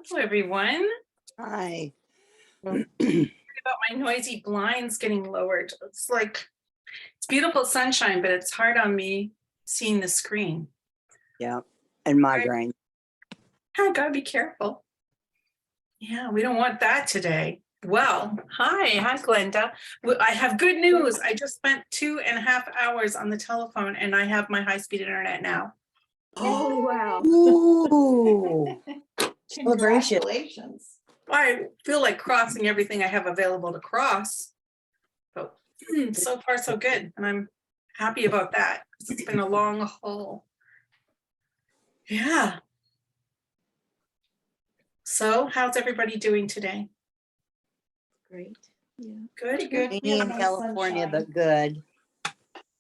Hello, everyone. Hi. About my noisy blinds getting lowered. It's beautiful sunshine, but it's hard on me seeing the screen. Yeah, and migraine. I gotta be careful. Yeah, we don't want that today. Well, hi, Glenda. I have good news. I just spent 2.5 hours on the telephone and I have my high-speed internet now. Oh, wow. Ooh. Celebration. Congratulations. I feel like crossing everything I have available to cross. But so far, so good. And I'm happy about that. It's been a long haul. Yeah. So how's everybody doing today? Great. Yeah. Good, good. Rainy in California, but good.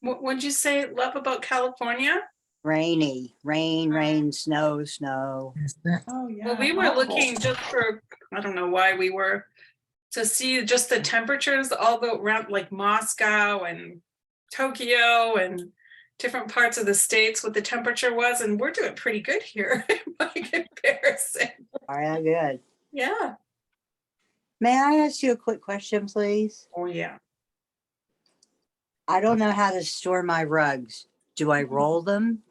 What'd you say, love, about California? Rainy. Rain, snow. Oh, yeah. Well, we were looking just for, I don't know why we were, to see just the temperatures all the around, like Moscow and Tokyo and different parts of the States, what the temperature was. And we're doing pretty good here by comparison. All right, good. Yeah. May I ask you a quick question, please? Oh, yeah. I don't know how to store my rugs. Do I roll them?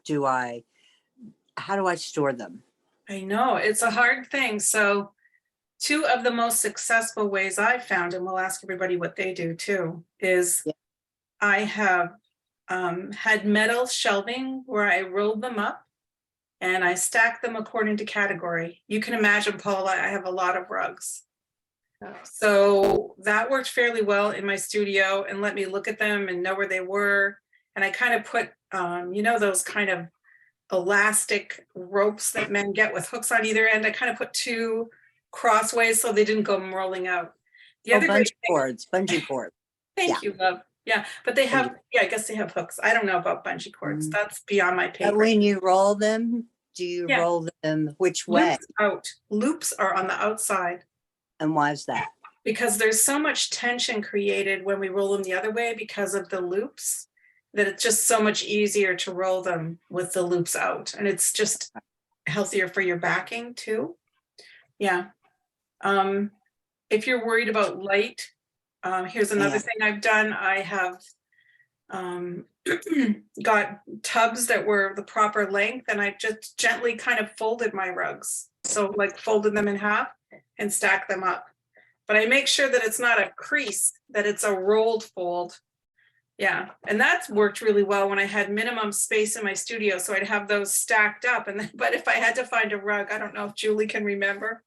How do I store them? I know it's a hard thing. So two of the most successful ways I've found, and we'll ask everybody what they do too, is I have had metal shelving where I rolled them up and I stack them according to category. You can imagine, Paula, I have a lot of rugs. So that worked fairly well in my studio and let me look at them and know where they were. And I kind of put, those kind of elastic ropes that men get with hooks on either end. I kind of put two crossways so they didn't go rolling out. The other bungee cords. Thank you, love. Yeah, but they have, I guess they have hooks. I don't know about bungee cords. That's beyond my pay grade. But when you roll them, do you roll them which way? Loops out. Loops are on the outside. And why is that? Because there's so much tension created when we roll them the other way because of the loops, that it's just so much easier to roll them with the loops out. And it's just healthier for your backing too. Yeah. If you're worried about light, here's another thing I've done. I have got tubs that were the proper length and I just gently kind of folded my rugs. So like folded them in half and stack them up. But I make sure that it's not a crease, that it's a rolled fold. Yeah, and that's worked really well when I had minimum space in my studio. So I'd have those stacked up. And then, but if I had to find a rug, I don't know if Julie can remember,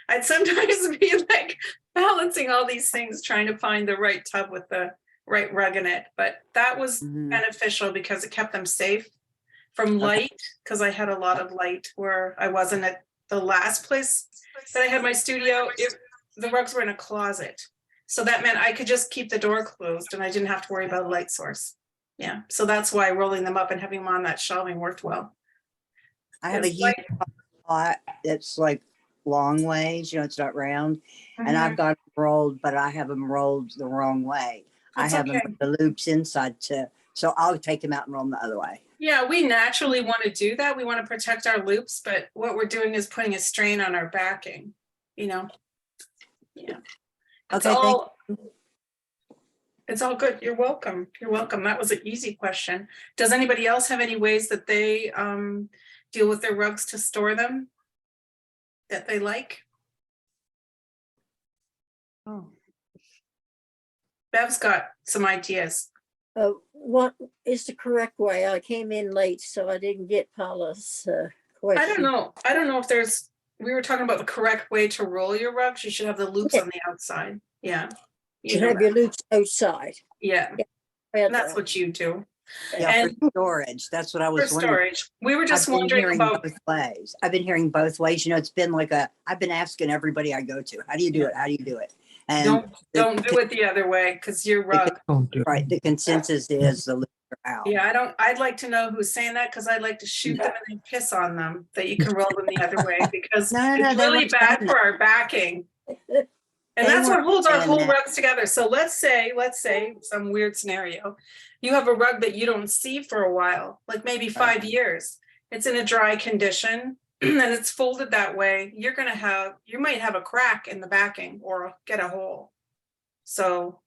I'd sometimes be like balancing all these things, trying to find the right tub with the right rug in it. But that was beneficial because it kept them safe from light, because I had a lot of light where I wasn't at the last place that I had my studio. The rugs were in a closet. So that meant I could just keep the door closed and I didn't have to worry about a light source. Yeah, so that's why rolling them up and having them on that shelving worked well. I have a huge pot that's like long ways, it's not round. And I've got them rolled, but I have them rolled the wrong way. That's I have them with the loops inside too. So I'll take them out and roll them the other way. Yeah, we naturally want to do that. We want to protect our loops, but what we're doing is putting a strain on our backing, Yeah. It's all good. You're welcome. You're welcome. That was an easy question. Does anybody else have any ways that they deal with their rugs to store them that they like? Oh. Bev's got some ideas. What is the correct way? I came in late, so I didn't get Paula's question. I don't know if we were talking about the correct way to roll your rugs. You should have the loops on the outside. Yeah. You have your loops outside. Yeah. And that's what you do. Yeah, and for storage. That's what I was wondering. Storage. We were just wondering about both ways. I've been hearing both ways. It's been like I've been asking everybody I go to, how do you do it? How do you do it? And don't do it the other way because your rug. Right. The consensus is the loops are out. Yeah, I'd like to know who's saying that because I'd like to shoot them and then piss on them that you can roll them the other way because it's really bad for our backing. And that's what holds our whole rugs together. So let's say some weird scenario. You have a rug that you don't see for a while, like maybe 5 years. It's in a dry condition. and it's folded that way, you might have a crack in the backing or get a hole. So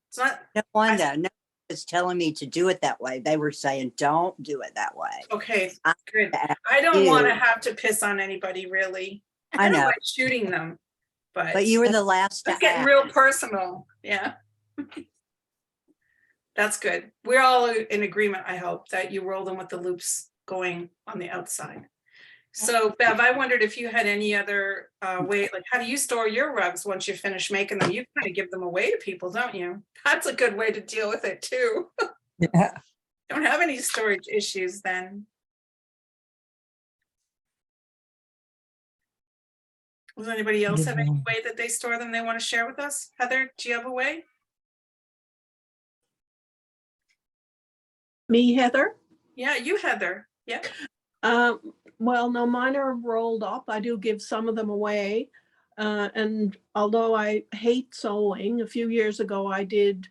it's not, No wonder. No one was telling me to do it that way. They were saying, don't do it that way. okay, I- good. I don't you. want to have to piss on anybody, really. I don't know. like shooting them, But you were the last to it's getting ask. real personal. Yeah. That's good. We're all in agreement, I hope, that you roll them with the loops going on the outside. So Bev, I wondered if you had any other way, like how do you store your rugs once you finish making them? You kind of give them away to people, don't you? That's a good way to deal with it too. Yeah. Don't have any storage issues then. Does anybody else have any way that they store them they want to share with us? Heather, do you have a way? Me, Heather? Yeah, you Heather. Yeah. Well, no, mine are rolled up. I do give some of them away. And although I hate sewing, a few years ago, I did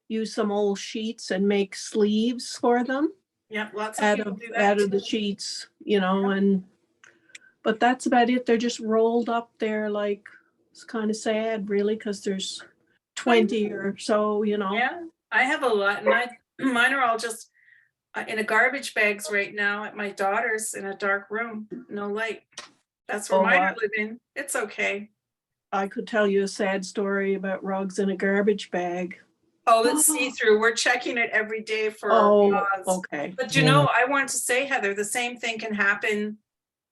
use some old sheets and make sleeves for them Yeah, lots of out people of, do that. out of the sheets, you know, and, but that's about it. They're just rolled up there like, it's kind of sad really, because there's 20 or so, you know. Yeah, I have a lot, and mine are all just in a garbage bags right now at my daughter's in a dark room, no light. That's where Oh, mine are living. It's okay. I could tell you a sad story about rugs in a garbage bag. Oh, it's see-through. We're checking it every day for Oh, moths. okay. But you know, I want to say, Heather, the same thing can happen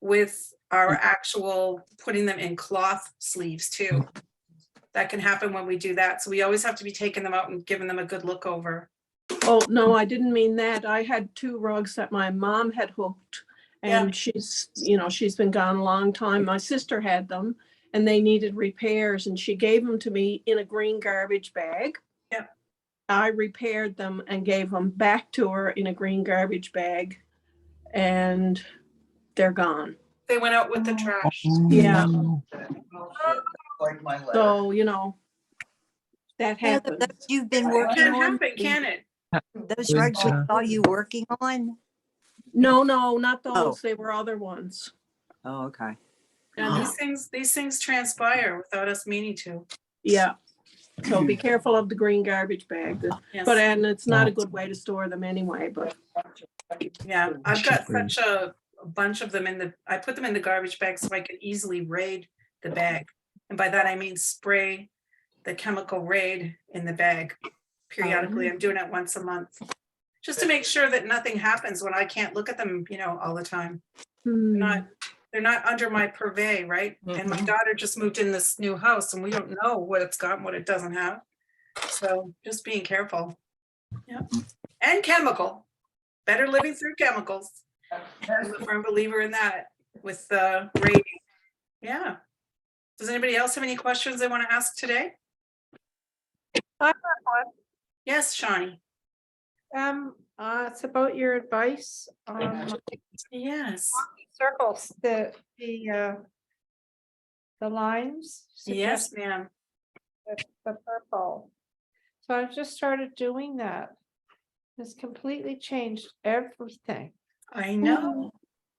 with our actual putting them in cloth sleeves too. That can happen when we do that. So we always have to be taking them out and giving them a good look over. Oh, no, I didn't mean that. I had 2 rugs that my mom had hooked Yeah. and she's, you know, she's been gone a long time. My sister had them and they needed repairs and she gave them to me in a green garbage bag. Yeah. I repaired them and gave them back to her in a green garbage bag and they're gone. They went out with the trash. Yeah. Like my letter. So, you know, that Heather, happens. those you've been It working can on, happen, can it? those rugs we saw you working on? No, not Oh. those. They were other ones. Oh, okay. And these things transpire without us meaning to. Yeah. So be careful of the green garbage bag. Yes. But, and it's not a good way to store them anyway, but Yeah, I've got such a bunch of them I put them in the garbage bag so I can easily raid the bag. And by that I mean spray the chemical raid in the bag periodically. I'm doing it once a month. Just to make sure that nothing happens when I can't look at them, you know, all the time. They're not under my purvey, right? And my daughter just moved in this new house and we don't know what it's got and what it doesn't have. So just being careful. Yeah. And chemical. Better living through chemicals. I'm a firm believer in that with the rating. Yeah. Does anybody else have any questions they want to ask today? I have one. Yes, Shawnee. It's about your advice on Yes. circles, the lines. Yes, suggest ma'am. The purple. So I've just started doing that. It's completely changed everything. I know.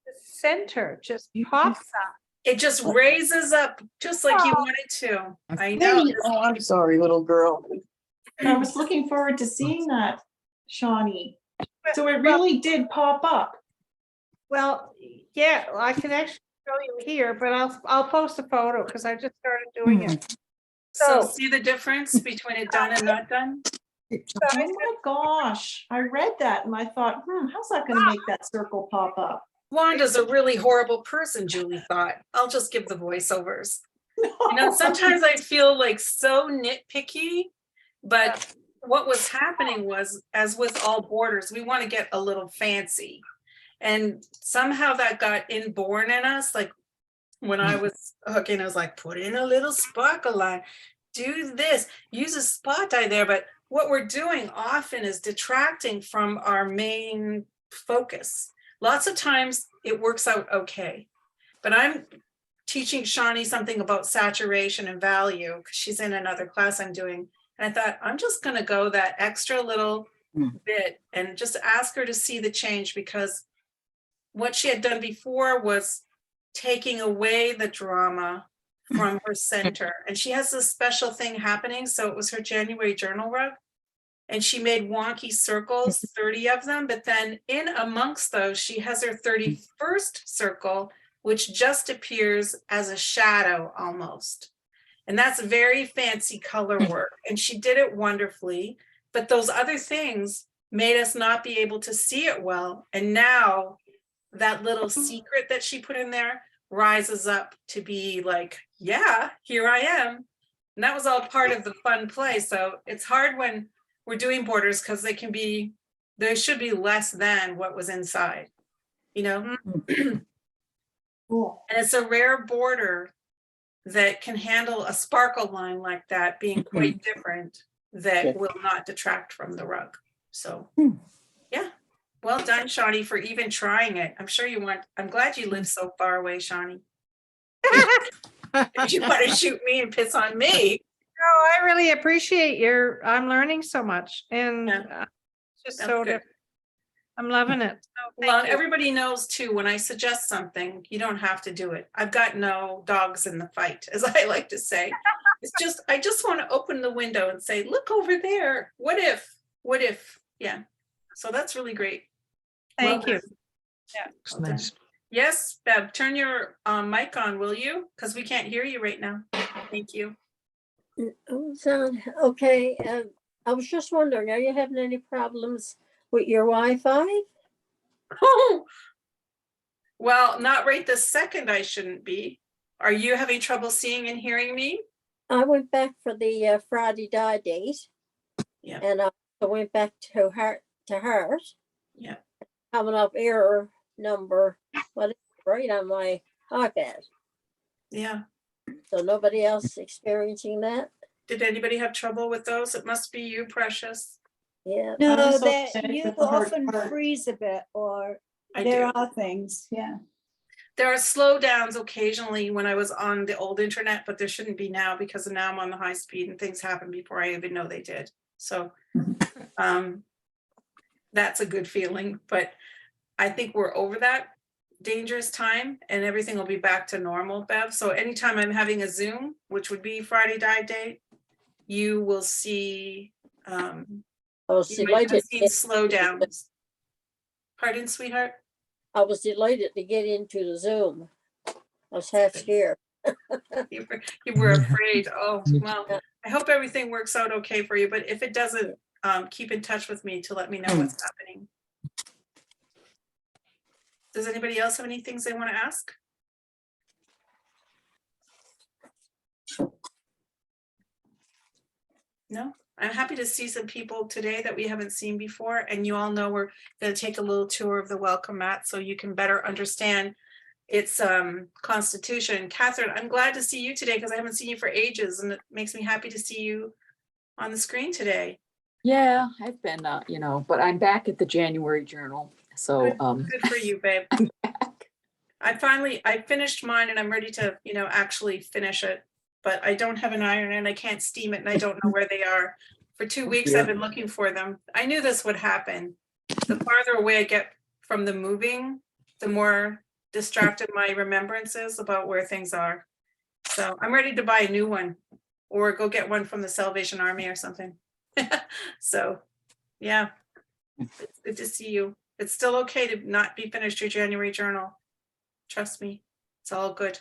The center just pops up. It just raises up just like you want it to. I know. Oh, I'm sorry, little girl. I was looking forward to seeing that, Shawnee. So it really did pop up. Well, yeah, I can actually show you here, but I'll post a photo because I just started doing it. So So- see the difference between it done and not done? Oh my gosh, I read that and I thought, how's that gonna make that circle pop up? Wanda's a really horrible person, Julie thought. I'll just give the voiceovers. You know, sometimes I feel like so nitpicky, but what was happening was, as with all borders, we want to get a little fancy. And somehow that got inborn in us. Like when I was hooking, I was like, put in a little sparkle line, do this, use a spot dye there. But what we're doing often is detracting from our main focus. Lots of times it works out okay, but I'm teaching Shawnee something about saturation and value because she's in another class I'm doing. And I thought, I'm just going to go that extra little bit and just ask her to see the change, because what she had done before was taking away the drama from her center. And she has this special thing happening. So it was her January journal rug. And she made wonky circles, 30 of them. But then in amongst those, she has her 31st circle, which just appears as a shadow almost. And that's very fancy color work. And she did it wonderfully. But those other things made us not be able to see it well. And now that little secret that she put in there rises up to be like, yeah, here I am. And that was all part of the fun play. So it's hard when we're doing borders because there should be less than what was inside, you know? Cool. And it's a rare border that can handle a sparkle line like that being quite different, that Okay. will not detract from the rug. So, yeah. Well done, Shawnee, for even trying it. I'm glad you live so far away, Shawnee. Did you want to shoot me and piss on me? No, I really appreciate I'm learning so much and Yeah. it's just That's so good. different. I'm loving it. So Well, thank and you. everybody knows too, when I suggest something, you don't have to do it. I've got no dogs in the fight, as I like to say. It's just, I just want to open the window and say, look over there. What if, yeah. So that's really great. Thank Well you. done. Well done. Yes, Bev, turn your mic on, will you? Because we can't hear you right now. Thank you. Oh, okay, I was just wondering, are you having any problems with your Wi-Fi? Well, not right this second, I shouldn't be. Are you having trouble seeing and hearing me? I went back for the Friday die date. Yeah. And I went back to Heart. Yeah. Coming up error number, right on my iPad. Yeah. So nobody else experiencing that? Did anybody have trouble with those? It must be you, Precious. Yeah. I'm No, so that excited you with the hard often part. freeze a bit, or I there do. are things, yeah. There are slowdowns occasionally when I was on the old internet, but there shouldn't be now because now I'm on the high speed and things happen before I even know they did. So that's a good feeling, but I think we're over that dangerous time and everything will be back to normal, Bev. So anytime I'm having a Zoom, which would be Friday die date, you will see I was you might have delighted. seen slowdowns. Pardon, sweetheart? I was delighted to get into the Zoom. I was half scared. You were afraid. Oh, well, I hope everything works out okay for you, but if it doesn't, keep in touch with me to let me know what's happening. Does anybody else have any things they want to ask? No? I'm happy to see some people today that we haven't seen before, and you all know we're going to take a little tour of the welcome mat so you can better understand its constitution. Catherine, I'm glad to see you today because I haven't seen you for ages, and it makes me happy to see you on the screen today. Yeah, I've been, but I'm back at the January journal. So, Good for you, babe. I'm back. I finished mine and I'm ready to, actually finish it, but I don't have an iron and I can't steam it and I don't know where they are. For 2 weeks, I've been looking for them. I knew this would happen. The farther away I get from the moving, the more distracted my remembrance is about where things are. So I'm ready to buy a new one or go get one from the Salvation Army or something. So, yeah, it's good to see you. It's still okay to not be finished your January journal. Trust me, it's all good.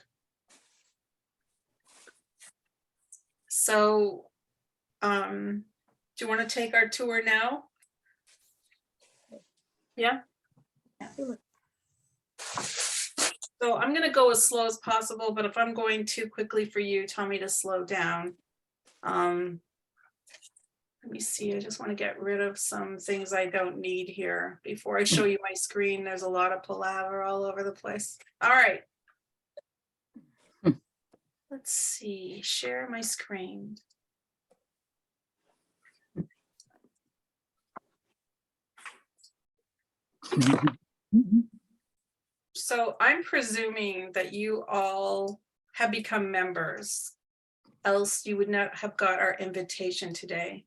So, do you want to take our tour now? Yeah. So I'm going to go as slow as possible, but if I'm going too quickly for you, tell me to slow down. Let me see, I just want to get rid of some things I don't need here before I show you my screen. There's a lot of palaver all over the place. All right. Let's see, share my screen. So I'm presuming that you all have become members, else you would not have got our invitation today.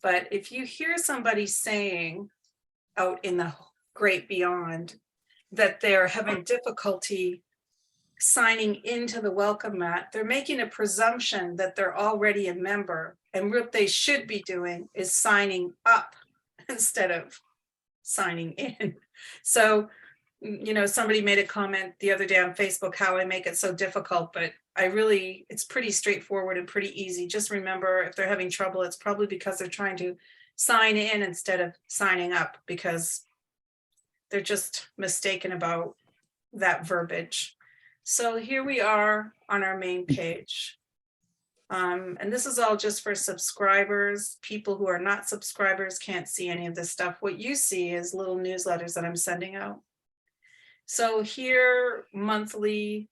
But if you hear somebody saying out in the great beyond that they're having difficulty signing into the welcome mat, they're making a presumption that they're already a member. And what they should be doing is signing up instead of signing in. So, you know, somebody made a comment the other day on Facebook how I make it so difficult, but it's pretty straightforward and pretty easy. Just remember, if they're having trouble, it's probably because they're trying to sign in instead of signing up, because they're just mistaken about that verbiage. So here we are on our main page. And this is all just for subscribers. People who are not subscribers can't see any of this stuff. What you see is little newsletters that I'm sending out. So here monthly,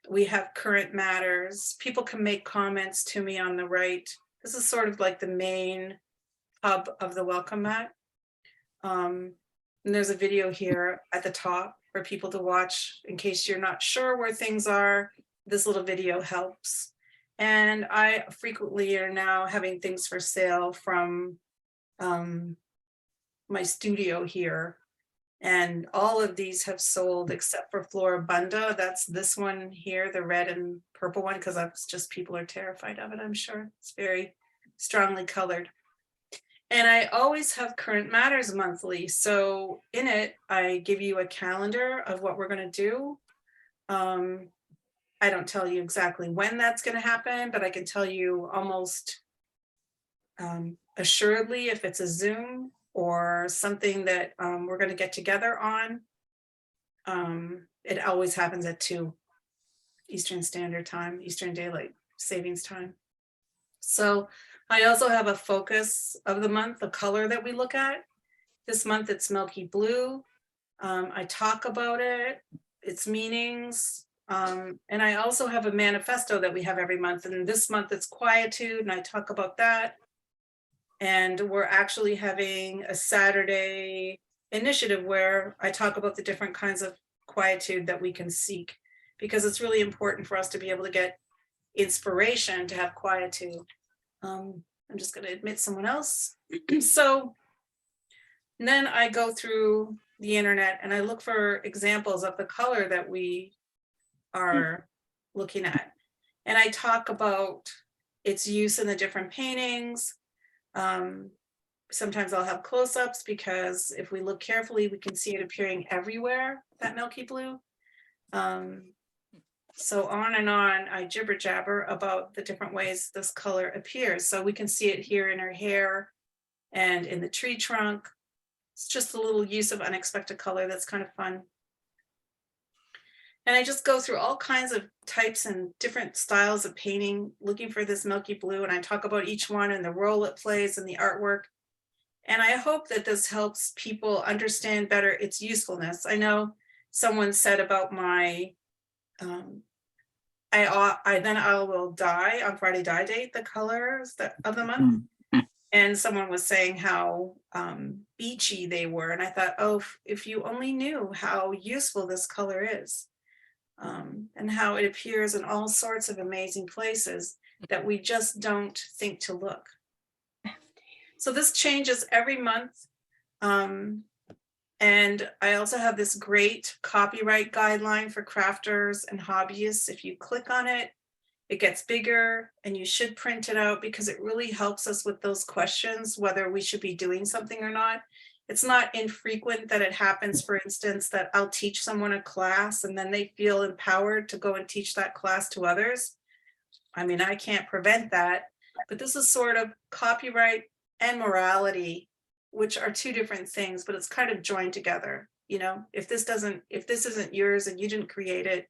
we have current matters. People can make comments to me on the right. This is sort of like the main hub of the welcome mat. And there's a video here at the top for people to watch in case you're not sure where things are. This little video helps. And I frequently are now having things for sale from my studio here. And all of these have sold except for Floribunda. That's this one here, the red and purple one, because that's just people are terrified of it, I'm sure. It's very strongly colored. And I always have Current Matters monthly. So in it, I give you a calendar of what we're going to do. I don't tell you exactly when that's going to happen, but I can tell you almost assuredly if it's a Zoom or something that we're going to get together on. It always happens at 2 Eastern Standard Time, Eastern Daylight Savings Time. So I also have a focus of the month, the color that we look at. This month it's milky blue. I talk about it, its meanings. And I also have a manifesto that we have every month. And this month it's quietude, and I talk about that. And we're actually having a Saturday initiative where I talk about the different kinds of quietude that we can seek, because it's really important for us to be able to get inspiration to have quietude. I'm just going to admit someone else. So then I go through the internet and I look for examples of the color that we are looking at. And I talk about its use in the different paintings. Sometimes I'll have close-ups because if we look carefully, we can see it appearing everywhere, that milky blue. So on and on, I jibber jabber about the different ways this color appears. So we can see it here in her hair and in the tree trunk. It's just a little use of unexpected color that's kind of fun. And I just go through all kinds of types and different styles of painting, looking for this milky blue. And I talk about each one and the role it plays in the artwork. And I hope that this helps people understand better its usefulness. I know someone said about my, I will dye on Friday dye date, the colors of the month. And someone was saying how beachy they were. And I thought, oh, if you only knew how useful this color is. And how it appears in all sorts of amazing places that we just don't think to look. So this changes every month. And I also have this great copyright guideline for crafters and hobbyists. If you click on it, it gets bigger, and you should print it out because it really helps us with those questions, whether we should be doing something or not. It's not infrequent that it happens, for instance, that I'll teach someone a class and then they feel empowered to go and teach that class to others. I mean, I can't prevent that, but this is sort of copyright and morality, which are two different things, but it's kind of joined together. You know, if this isn't yours and you didn't create it,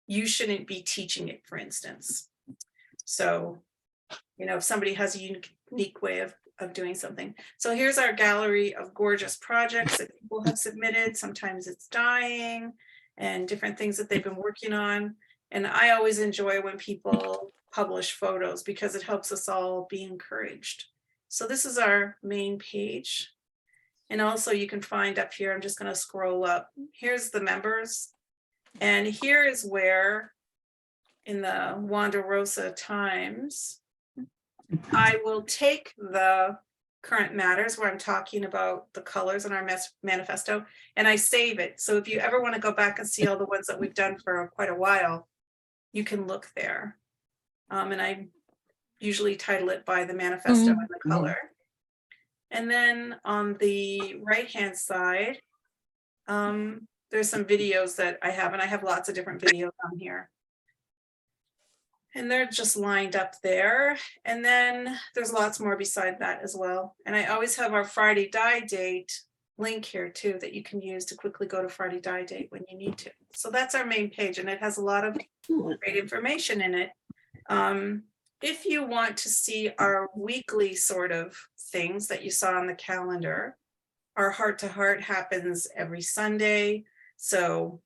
you shouldn't be teaching it, for instance. So, you know, if somebody has a unique way of doing something. So here's our gallery of gorgeous projects that people have submitted. Sometimes it's dyeing and different things that they've been working on. And I always enjoy when people publish photos because it helps us all be encouraged. So this is our main page. And also you can find up here, I'm just going to scroll up. Here's the members. And here is where in the Wanda Rosa Times, I will take the current matters where I'm talking about the colors in our manifesto, and I save it. So if you ever want to go back and see all the ones that we've done for quite a while, you can look there. And I usually title it by the manifesto and the color. And then on the right-hand side, there's some videos that I have, and I have lots of different videos on here. And they're just lined up there. And then there's lots more beside that as well. And I always have our Friday die date link here too, that you can use to quickly go to Friday die date when you need to. So that's our main page, and it has a lot of great information in it. If you want to see our weekly sort of things that you saw on the calendar, our heart to heart happens every Sunday. So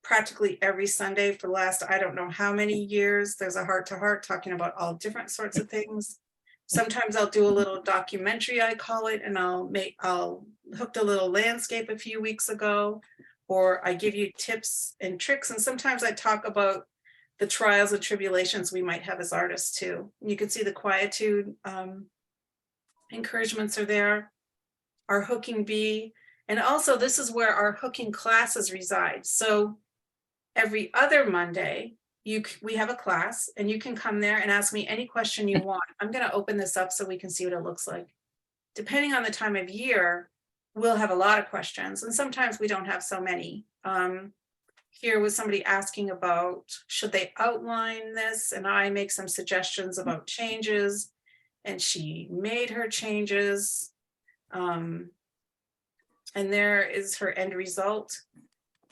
practically every Sunday for the last, I don't know how many years, there's a heart to heart talking about all different sorts of things. Sometimes I'll do a little documentary, I call it, and I'll hooked a little landscape a few weeks ago, or I give you tips and tricks. And sometimes I talk about the trials and tribulations we might have as artists too. You can see the quietude encouragements are there, our hooking bee, and also this is where our hooking classes reside. So every other Monday, we have a class, and you can come there and ask me any question you want. I'm going to open this up so we can see what it looks like. Depending on the time of year, we'll have a lot of questions, and sometimes we don't have so many. Here was somebody asking about, should they outline this? And I make some suggestions about changes, and she made her changes. And there is her end result.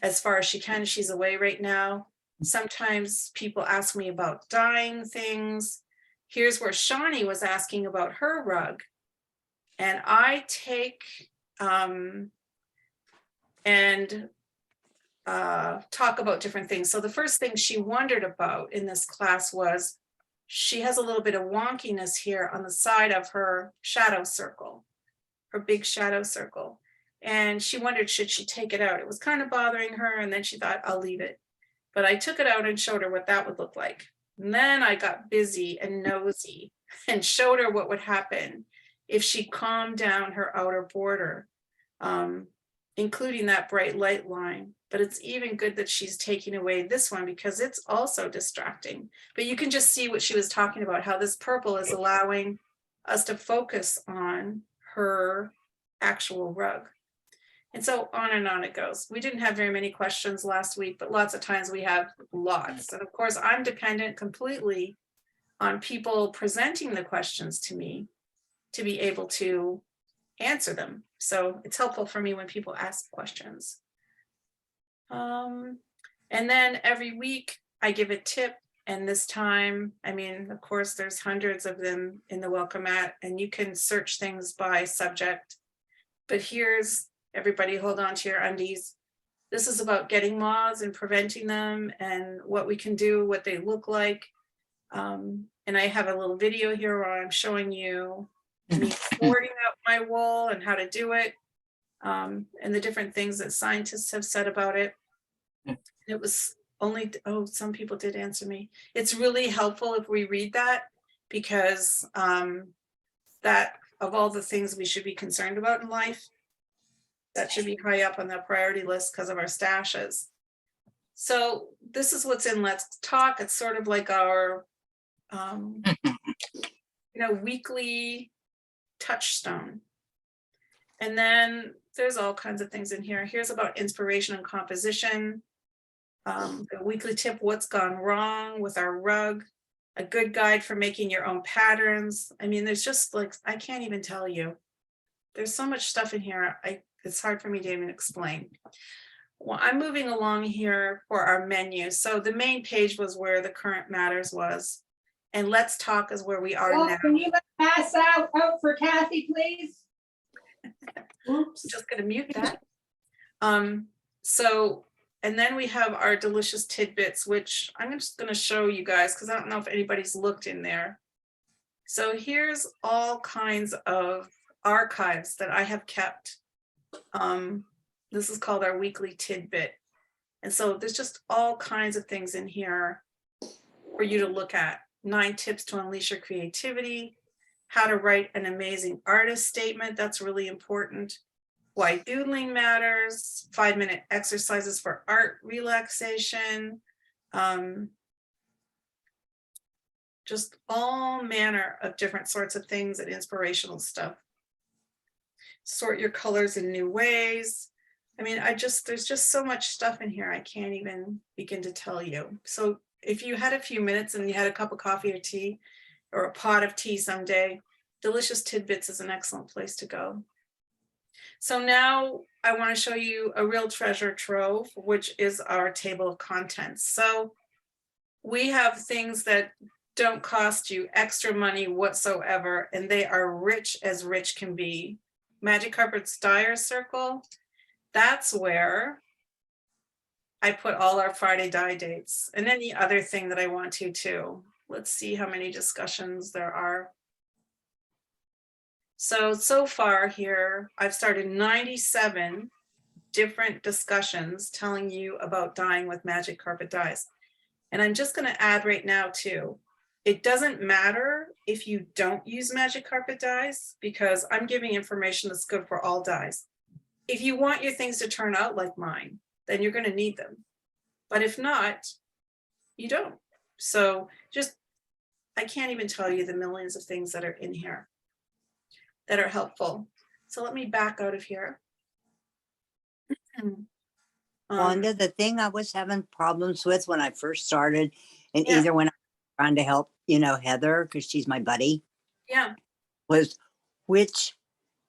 As far as she can, she's away right now. Sometimes people ask me about dyeing things. Here's where Shawnee was asking about her rug. And I take talk about different things. So the first thing she wondered about in this class was she has a little bit of wonkiness here on the side of her shadow circle, her big shadow circle. And she wondered, should she take it out? It was kind of bothering her. And then she thought, I'll leave it. But I took it out and showed her what that would look like. And then I got busy and nosy and showed her what would happen if she calmed down her outer border, including that bright light line. But it's even good that she's taking away this one because it's also distracting. But you can just see what she was talking about, how this purple is allowing us to focus on her actual rug. And so on and on it goes. We didn't have very many questions last week, but lots of times we have lots. And of course, I'm dependent completely on people presenting the questions to me to be able to answer them. So it's helpful for me when people ask questions. And then every week I give a tip. And this time, I mean, of course, there's hundreds of them in the welcome mat, and you can search things by subject. But here's, everybody hold on to your undies. This is about getting moths and preventing them and what we can do, what they look like. And I have a little video here where I'm showing you me sorting out my wool and how to do it, and the different things that scientists have said about it. It was only, oh, some people did answer me. It's really helpful if we read that, because that of all the things we should be concerned about in life, that should be high up on the priority list because of our stashes. So this is what's in Let's Talk. It's sort of like our, weekly touchstone. And then there's all kinds of things in here. Here's about inspiration and composition. The weekly tip, what's gone wrong with our rug, a good guide for making your own patterns. I mean, there's just like, I can't even tell you. There's so much stuff in here. It's hard for me to even explain. Well, I'm moving along here for our menu. So the main page was where the current matters was. And Let's Talk is where we are now. Can you pass out for Kathy, please? Oops. Just gonna mute that. And then we have our delicious tidbits, which I'm just gonna show you guys because I don't know if anybody's looked in there. So here's all kinds of archives that I have kept. This is called our weekly tidbit. And so there's just all kinds of things in here for you to look at. 9 tips to unleash your creativity, how to write an amazing artist statement. That's really important. Why doodling matters, 5-minute exercises for art relaxation. Just all manner of different sorts of things and inspirational stuff. Sort your colors in new ways. I mean, there's just so much stuff in here I can't even begin to tell you. So if you had a few minutes and you had a cup of coffee or tea or a pot of tea someday, Delicious Tidbits is an excellent place to go. So now I want to show you a real treasure trove, which is our table of contents. So we have things that don't cost you extra money whatsoever, and they are rich as rich can be. Magic Carpet's Dyer Circle, that's where I put all our Friday die dates and any other thing that I want to too. Let's see how many discussions there are. So far here, I've started 97 different discussions telling you about dyeing with Magic Carpet dyes. And I'm just going to add right now too, it doesn't matter if you don't use Magic Carpet dyes, because I'm giving information that's good for all dyes. If you want your things to turn out like mine, then you're going to need them. But if not, you don't. So just, I can't even tell you the millions of things that are in here that are helpful. So let me back out of here. Wanda, the thing I was having problems with when I first started, and Yeah. either when I was trying to help, Heather, because she's my buddy, Yeah, was which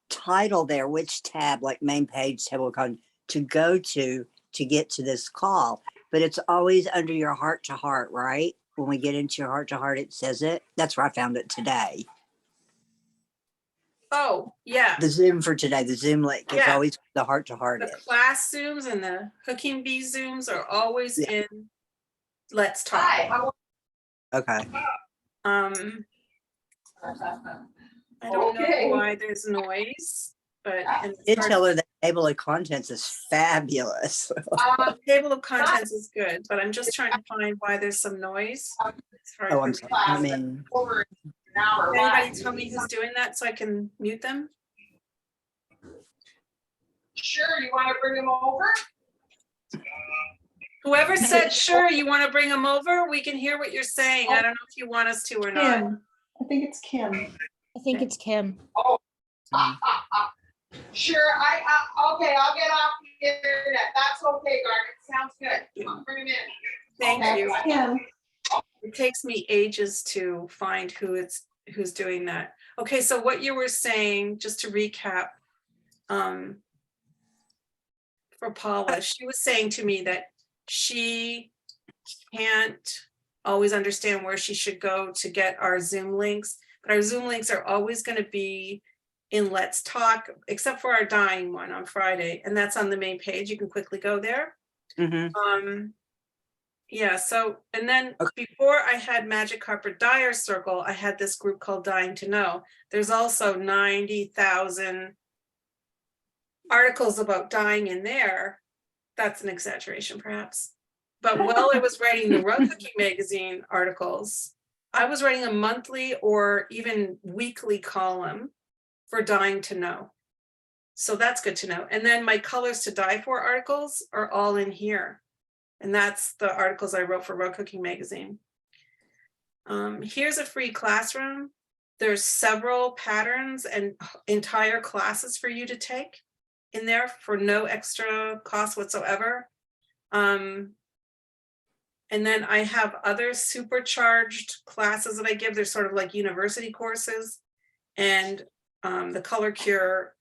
title there, which tab, like main page, table of contents, to go to get to this call. But it's always under your heart to heart, right? When we get into your heart to heart, it says it. That's where I found it today. oh, yeah. The Zoom for today, the Zoom link is Yeah. always the heart to heart. The class Zooms and the Hooking Bee Zooms are always Yeah. in Let's Talk. Okay. I don't know why there's noise, but and Did tell her that table of contents is fabulous. table of contents is good, but I'm just trying to find why there's some noise. It's hard Oh, for I'm me. sorry. I mean, Can anybody tell me who's doing that so I can mute them? Sure, you want to bring him over? Whoever said, sure, you want to bring them over, we can hear what you're saying. I don't know if you want us to or not. Kim, I think it's Kim. I think it's Kim. Sure, okay, I'll get off the internet. That's okay, Garnet. Sounds good. I'll bring him in. Thank you. Kim, It takes me ages to find who's doing that. Okay, so what you were saying, just to recap, for Paula, she was saying to me that she can't always understand where she should go to get our Zoom links, but our Zoom links are always going to be in Let's Talk, except for our dying one on Friday, and that's on the main page. You can quickly go there. mhm. Yeah, so, and then before I had Magic Carpet Dyer Circle, I had this group called Dying to Know. There's also 90,000 articles about dying in there. That's an exaggeration, perhaps. But while I was writing the Rug Cooking Magazine articles, I was writing a monthly or even weekly column for Dying to Know. So that's good to know. And then my Colors to Die For articles are all in here. And that's the articles I wrote for Rug Cooking Magazine. Here's a free classroom. There's several patterns and entire classes for you to take in there for no extra cost whatsoever. And then I have other supercharged classes that I give. They're sort of like university courses. And the Color Cure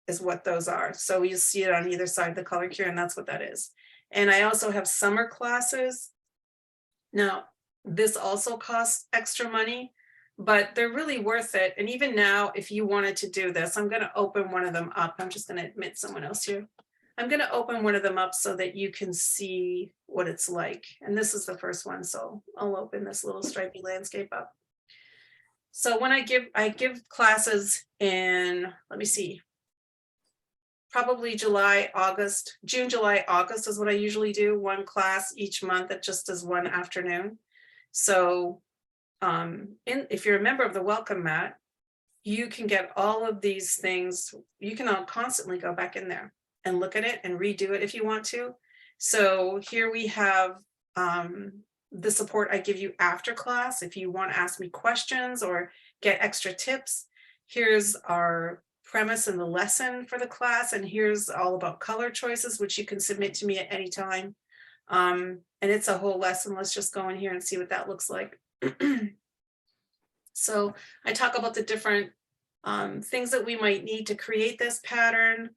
is what those are. So you see it on either side of the Color Cure, and that's what that is. And I also have summer classes. Now, this also costs extra money, but they're really worth it. And even now, if you wanted to do this, I'm going to open one of them up. I'm just going to admit someone else here. I'm going to open one of them up so that you can see what it's like. And this is the first one. So I'll open this little stripy landscape up. So when I give classes in, let me see, probably July, August, June, July, August is what I usually do. One class each month that just does one afternoon. So if you're a member of the Welcome Mat, you can get all of these things. You can all constantly go back in there and look at it and redo it if you want to. So here we have the support I give you after class. If you want to ask me questions or get extra tips, here's our premise in the lesson for the class. And here's all about color choices, which you can submit to me at any time. And it's a whole lesson. Let's just go in here and see what that looks like. So I talk about the different things that we might need to create this pattern.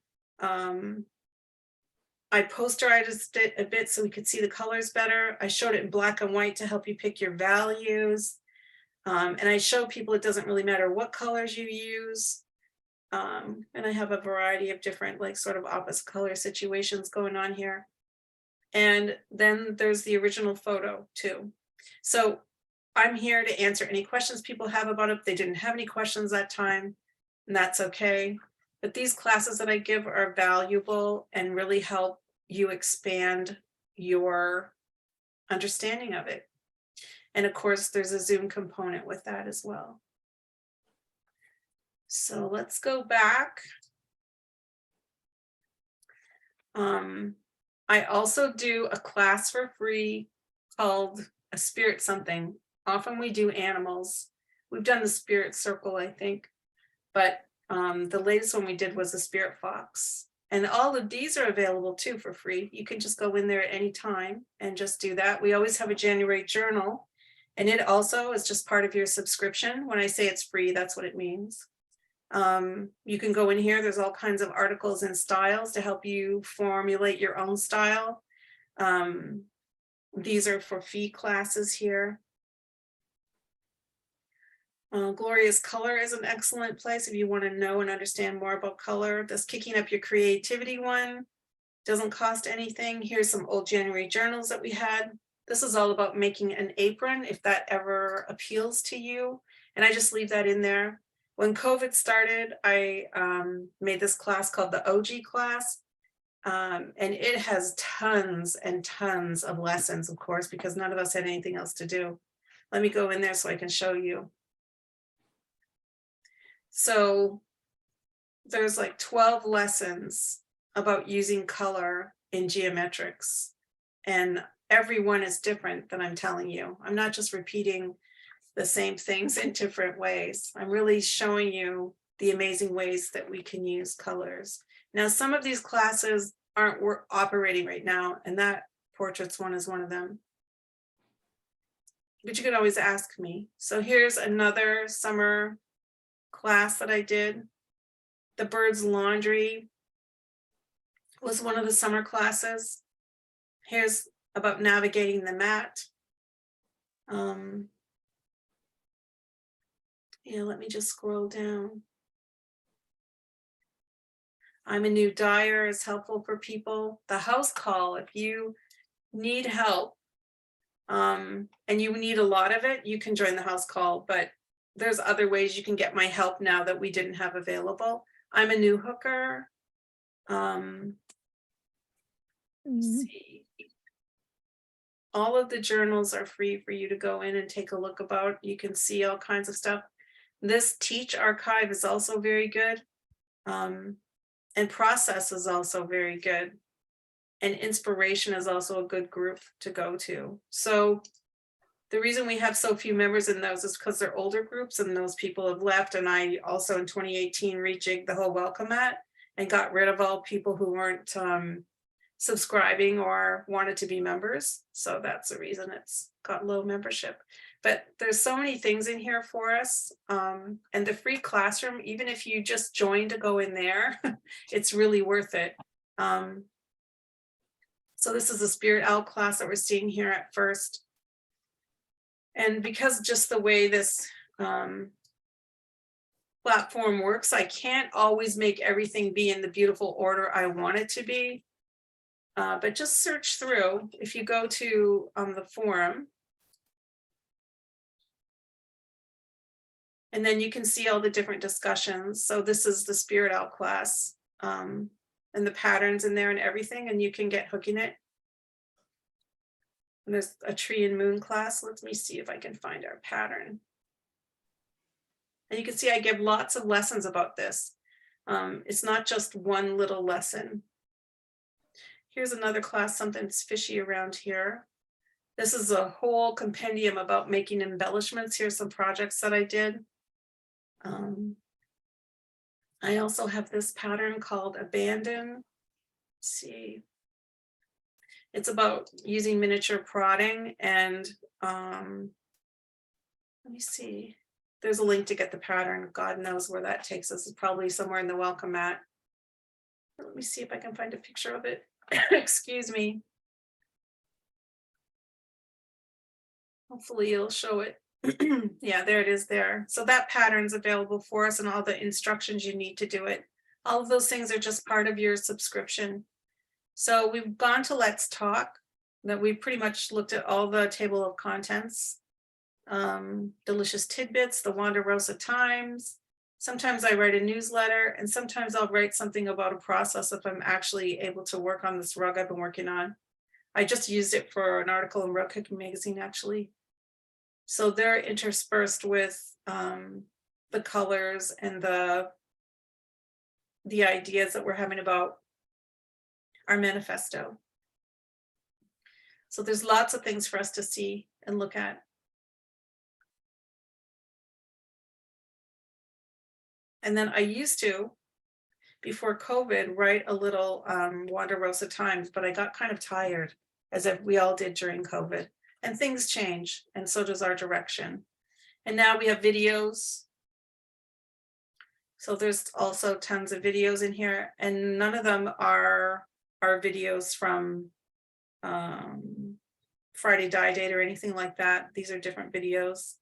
I posterized it a bit so we could see the colors better. I showed it in black and white to help you pick your values. And I show people it doesn't really matter what colors you use. And I have a variety of different like sort of opposite color situations going on here. And then there's the original photo too. So I'm here to answer any questions people have about it. If they didn't have any questions that time, and that's okay. But these classes that I give are valuable and really help you expand your understanding of it. And of course, there's a Zoom component with that as well. So let's go back. I also do a class for free called A Spirit Something. Often we do animals. We've done the Spirit Circle, I think, but the latest one we did was the Spirit Fox. And all of these are available too for free. You can just go in there at any time and just do that. We always have a January journal, and it also is just part of your subscription. When I say it's free, that's what it means. You can go in here. There's all kinds of articles and styles to help you formulate your own style. These are for fee classes here. Glorious Color is an excellent place if you want to know and understand more about color. This Kicking Up Your Creativity one doesn't cost anything. Here's some old January journals that we had. This is all about making an apron, if that ever appeals to you. And I just leave that in there. When COVID started, I made this class called the OG class. And it has tons and tons of lessons, of course, because none of us had anything else to do. Let me go in there so I can show you. So there's like 12 lessons about using color in geometrics, and every one is different that I'm telling you. I'm not just repeating the same things in different ways. I'm really showing you the amazing ways that we can use colors. Now, some of these classes aren't operating right now, and that portraits one is one of them. But you can always ask me. So here's another summer class that I did. The Bird's Laundry was one of the summer classes. Here's about navigating the mat. Yeah, let me just scroll down. I'm a New Dyer is helpful for people. The house call, if you need help and you need a lot of it, you can join the house call, but there's other ways you can get my help now that we didn't have available. I'm a new hooker. Let's see. All of the journals are free for you to go in and take a look about. You can see all kinds of stuff. This Teach archive is also very good. And Process is also very good. And Inspiration is also a good group to go to. So the reason we have so few members in those is because they're older groups and those people have left. And I also in 2018 rejigged the whole welcome mat and got rid of all people who weren't subscribing or wanted to be members. So that's the reason it's got low membership. But there's so many things in here for us. And the free classroom, even if you just join to go in there, it's really worth it. So this is a Spirit Owl class that we're seeing here at first. And because just the way this platform works, I can't always make everything be in the beautiful order I want it to be. But just search through. If you go to the forum, and then you can see all the different discussions. So this is the Spirit Owl class and the patterns in there and everything, and you can get hooking it. And there's a Tree and Moon class. Let me see if I can find our pattern. And you can see I give lots of lessons about this. It's not just one little lesson. Here's another class, something's fishy around here. This is a whole compendium about making embellishments. Here's some projects that I did. I also have this pattern called Abandon. Let's see. It's about using miniature prodding and let me see. There's a link to get the pattern. God knows where that takes us. It's probably somewhere in the welcome mat. Let me see if I can find a picture of it. Excuse me. Hopefully it'll show it. Yeah, there it is there. So that pattern's available for us and all the instructions you need to do it. All of those things are just part of your subscription. So we've gone to Let's Talk, that we pretty much looked at all the table of contents. Delicious Tidbits, the Wanderosa Times. Sometimes I write a newsletter, and sometimes I'll write something about a process if I'm actually able to work on this rug I've been working on. I just used it for an article in Rug Cooking Magazine, actually. So they're interspersed with the colors and the ideas that we're having about our manifesto. So there's lots of things for us to see and look at. And then I used to, before COVID, write a little Wanderosa Times, but I got kind of tired, as if we all did during COVID. And things change, and so does our direction. And now we have videos. So there's also tons of videos in here, and none of them are videos from Friday Die Date or anything like that. These are different videos.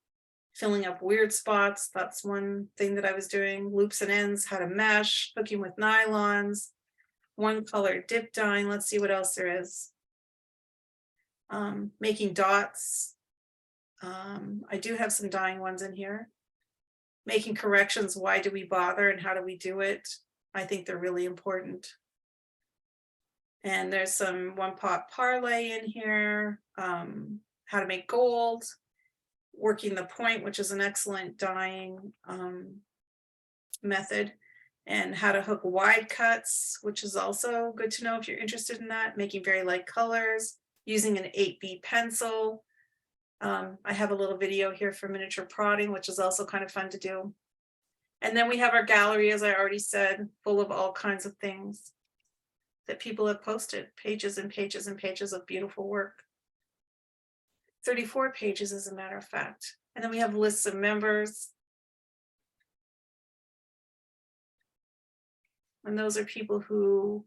Filling up weird spots, that's one thing that I was doing. Loops and ends, how to mesh, hooking with nylons, one color dip dyeing. Let's see what else there is. Making dots. I do have some dyeing ones in here. Making corrections, why do we bother and how do we do it? I think they're really important. And there's some one pot parlay in here, how to make gold, working the point, which is an excellent dyeing method, and how to hook wide cuts, which is also good to know if you're interested in that, making very light colors, using an 8B pencil. I have a little video here for miniature prodding, which is also kind of fun to do. And then we have our gallery, as I already said, full of all kinds of things that people have posted, pages and pages and pages of beautiful work. 34 pages, as a matter of fact. And then we have lists of members. And those are people who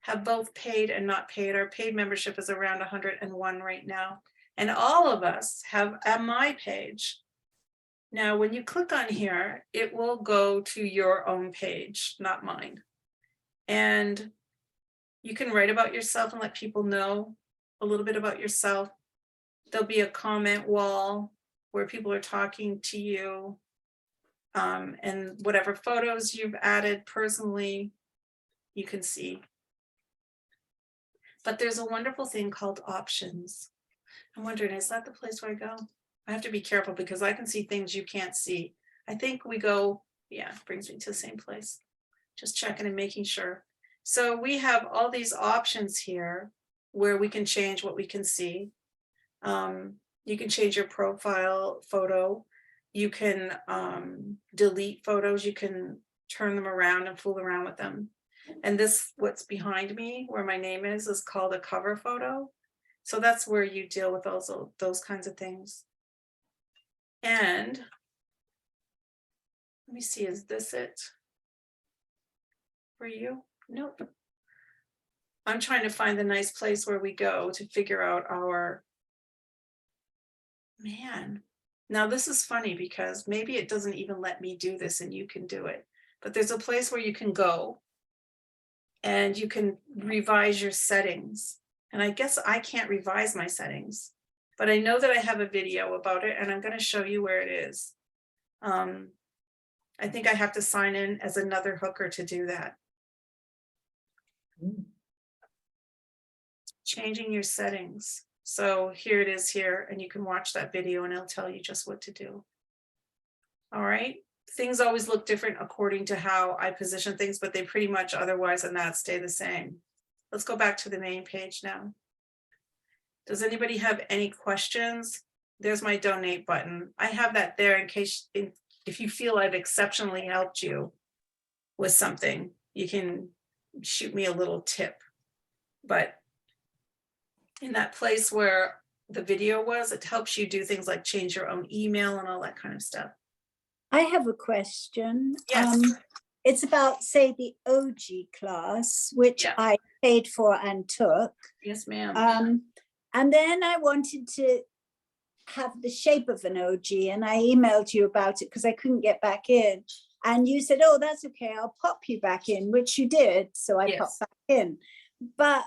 have both paid and not paid. Our paid membership is around 101 right now. And all of us have a My page. Now, when you click on here, it will go to your own page, not mine. And you can write about yourself and let people know a little bit about yourself. There'll be a comment wall where people are talking to you, and whatever photos you've added personally, you can see. But there's a wonderful thing called options. I'm wondering, is that the place where I go? I have to be careful because I can see things you can't see. I think we go, yeah, brings me to the same place. Just checking and making sure. So we have all these options here where we can change what we can see. You can change your profile photo. You can delete photos. You can turn them around and fool around with them. And this, what's behind me, where my name is called a cover photo. So that's where you deal with those kinds of things. And let me see, is this it for you? Nope. I'm trying to find the nice place where we go to figure out our, man. Now this is funny because maybe it doesn't even let me do this and you can do it. But there's a place where you can go and you can revise your settings. And I guess I can't revise my settings, but I know that I have a video about it and I'm going to show you where it is. I think I have to sign in as another hooker to do that. Changing your settings. So here it is here, and you can watch that video and it'll tell you just what to do. All right, things always look different according to how I position things, but they pretty much otherwise than that stay the same. Let's go back to the main page now. Does anybody have any questions? There's my donate button. I have that there in case, if you feel I've exceptionally helped you with something, you can shoot me a little tip. But in that place where the video was, it helps you do things like change your own email and all that kind of stuff. I have a question. Yes. It's about, say, the OG class, which Yeah. I paid for and took. Yes, ma'am. And then I wanted to have the shape of an OG, and I emailed you about it because I couldn't get back in. And you said, oh, that's okay, I'll pop you back in, which you did. So I Yes. popped back in. But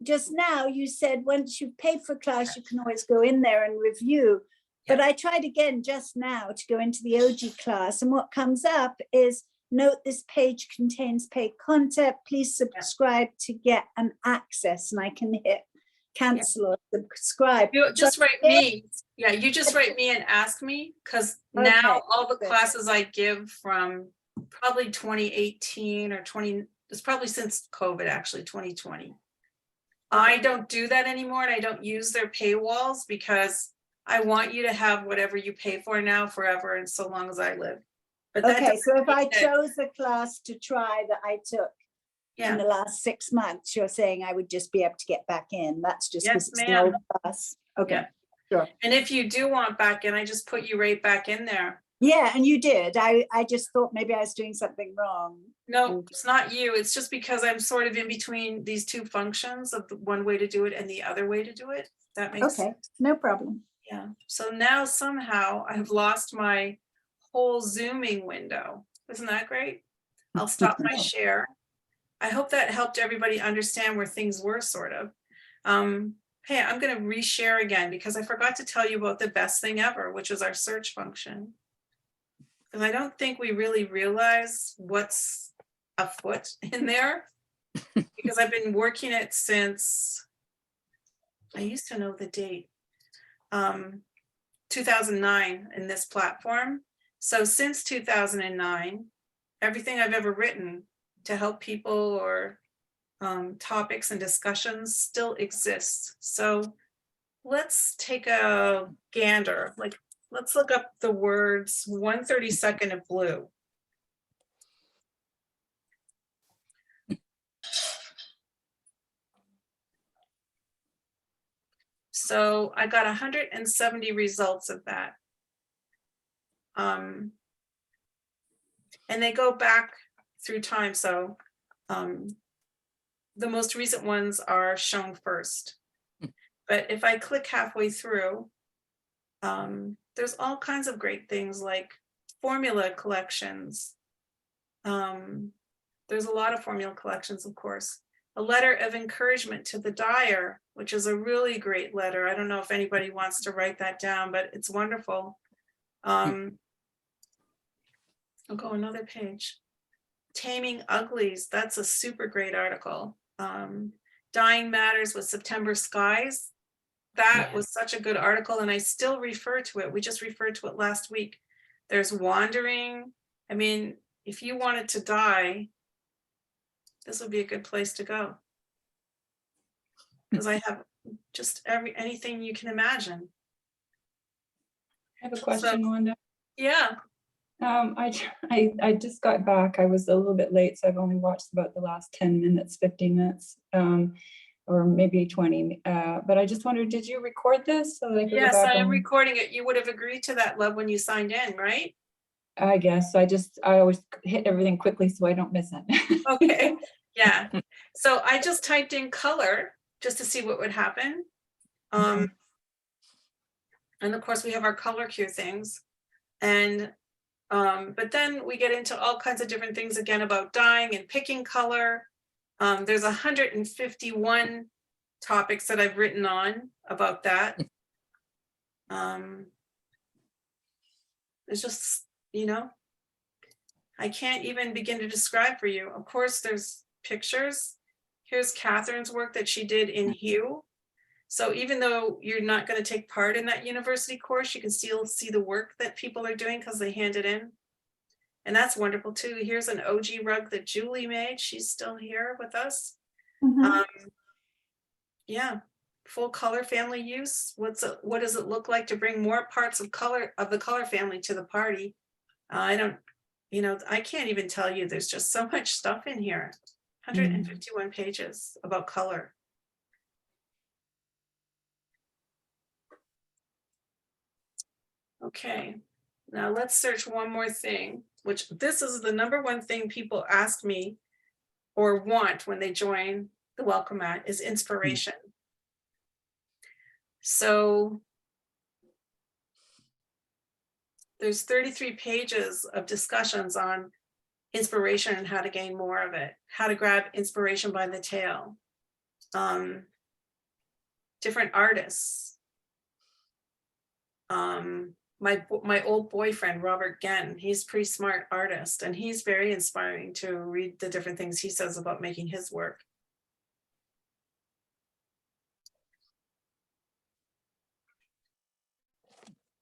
just now you said once you've paid for class, you can always go in there and review. But I tried again just now to go into the OG class, and what comes up is, note this page contains paid content. Please subscribe to get an access, and I can hit cancel or subscribe. You just But write me. Yeah, you just write me and ask me, because now Okay, all the good. classes I give from probably 2018 or 20, it's probably since COVID, actually 2020. I don't do that anymore, and I don't use their paywalls because I want you to have whatever you pay for now forever and so long as I live. But that Okay, so doesn't if I mean that- chose a class to try that I took in Yeah, the last 6 months, you're saying I would just be able to get back in? That's just Yes, because it's an ma'am. old class? Okay, Yeah. sure. and if you do want back in, I just put you right back in there. Yeah, and you did. I just thought maybe I was doing something wrong. No, it's not you. It's just because I'm sort of in between these two functions of the one way to do it and the other way to do it. That makes Okay, no problem. Yeah, so now somehow I've lost my whole zooming window. Isn't that great? I'll stop my share. I hope that helped everybody understand where things were sort of. Hey, I'm gonna reshare again because I forgot to tell you about the best thing ever, which is our search function. Because I don't think we really realize what's afoot in there. Because I've been working it since, I used to know the date. 2009 in this platform. So since 2009, everything I've ever written to help people or topics and discussions still exists. So let's take a gander. Like, let's look up the words 132nd of blue. So I got 170 results of that. And they go back through time. So the most recent ones are shown first. But if I click halfway through, there's all kinds of great things like formula collections. There's a lot of formula collections, of course. A letter of encouragement to the dyer, which is a really great letter. I don't know if anybody wants to write that down, but it's wonderful. I'll go another page. Taming Uglies, that's a super great article. Dying Matters with September Skies. That was such a good article, and I still refer to it. We just referred to it last week. There's Wandering. I mean, if you wanted to die, this would be a good place to go. Because I have just anything you can imagine. I have a question, Wanda. Yeah. I just got back. I was a little bit late, so I've only watched about the last 10 minutes, 15 minutes, or maybe 20. But I just wondered, did you record this? So that I could go Yes, back I am and- recording it. You would have agreed to that, love, when you signed in, right? I guess I always hit everything quickly so I don't miss it. Okay, yeah. So I just typed in color just to see what would happen. And of course we have our color cue things. And but then we get into all kinds of different things again about dyeing and picking color. There's 151 topics that I've written on about that. It's just, you know, I can't even begin to describe for you. Of course, there's pictures. Here's Catherine's work that she did in Hue. So even though you're not going to take part in that university course, you can still see the work that people are doing because they hand it in. And that's wonderful too. Here's an OG rug that Julie made. She's still here with us. Mhm. Yeah, full color family use. What does it look like to bring more parts of the color family to the party? I don't, I can't even tell you. There's just so much stuff in here. 151 pages about color. Okay, now let's search one more thing, which this is the number one thing people ask me or want when they join the Welcome Mat is inspiration. So there's 33 pages of discussions on inspiration and how to gain more of it, how to grab inspiration by the tail, different artists. My old boyfriend, Robert Genn, he's a pretty smart artist, and he's very inspiring to read the different things he says about making his work.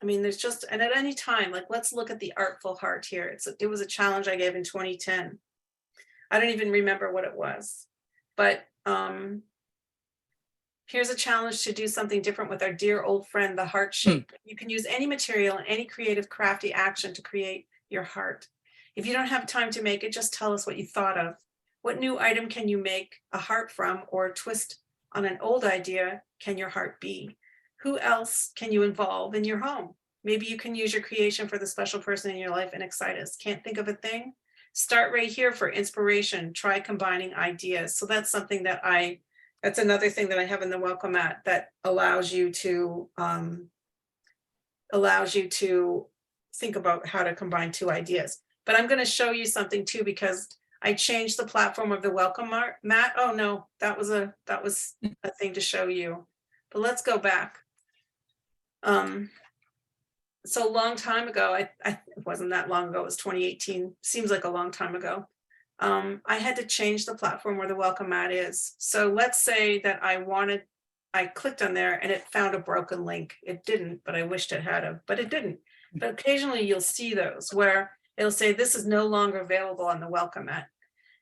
I mean, there's just, and at any time, like, let's look at the Artful Heart here. It was a challenge I gave in 2010. I don't even remember what it was, but here's a challenge to do something different with our dear old friend, the heart shape. You can use any material and any creative, crafty action to create your heart. If you don't have time to make it, just tell us what you thought of. What new item can you make a heart from, or a twist on an old idea can your heart be? Who else can you involve in your home? Maybe you can use your creation for the special person in your life and excite us. Can't think of a thing? Start right here for inspiration. Try combining ideas. So that's something that that's another thing that I have in the Welcome Mat that allows you to think about how to combine two ideas. But I'm going to show you something too, because I changed the platform of the Welcome Mat. Oh no, that was a thing to show you. But let's go back. So a long time ago, it wasn't that long ago, it was 2018, seems like a long time ago. I had to change the platform where the Welcome Mat is. So let's say that I clicked on there and it found a broken link. It didn't, but I wished it had, but it didn't. But occasionally you'll see those where it'll say this is no longer available on the Welcome Mat.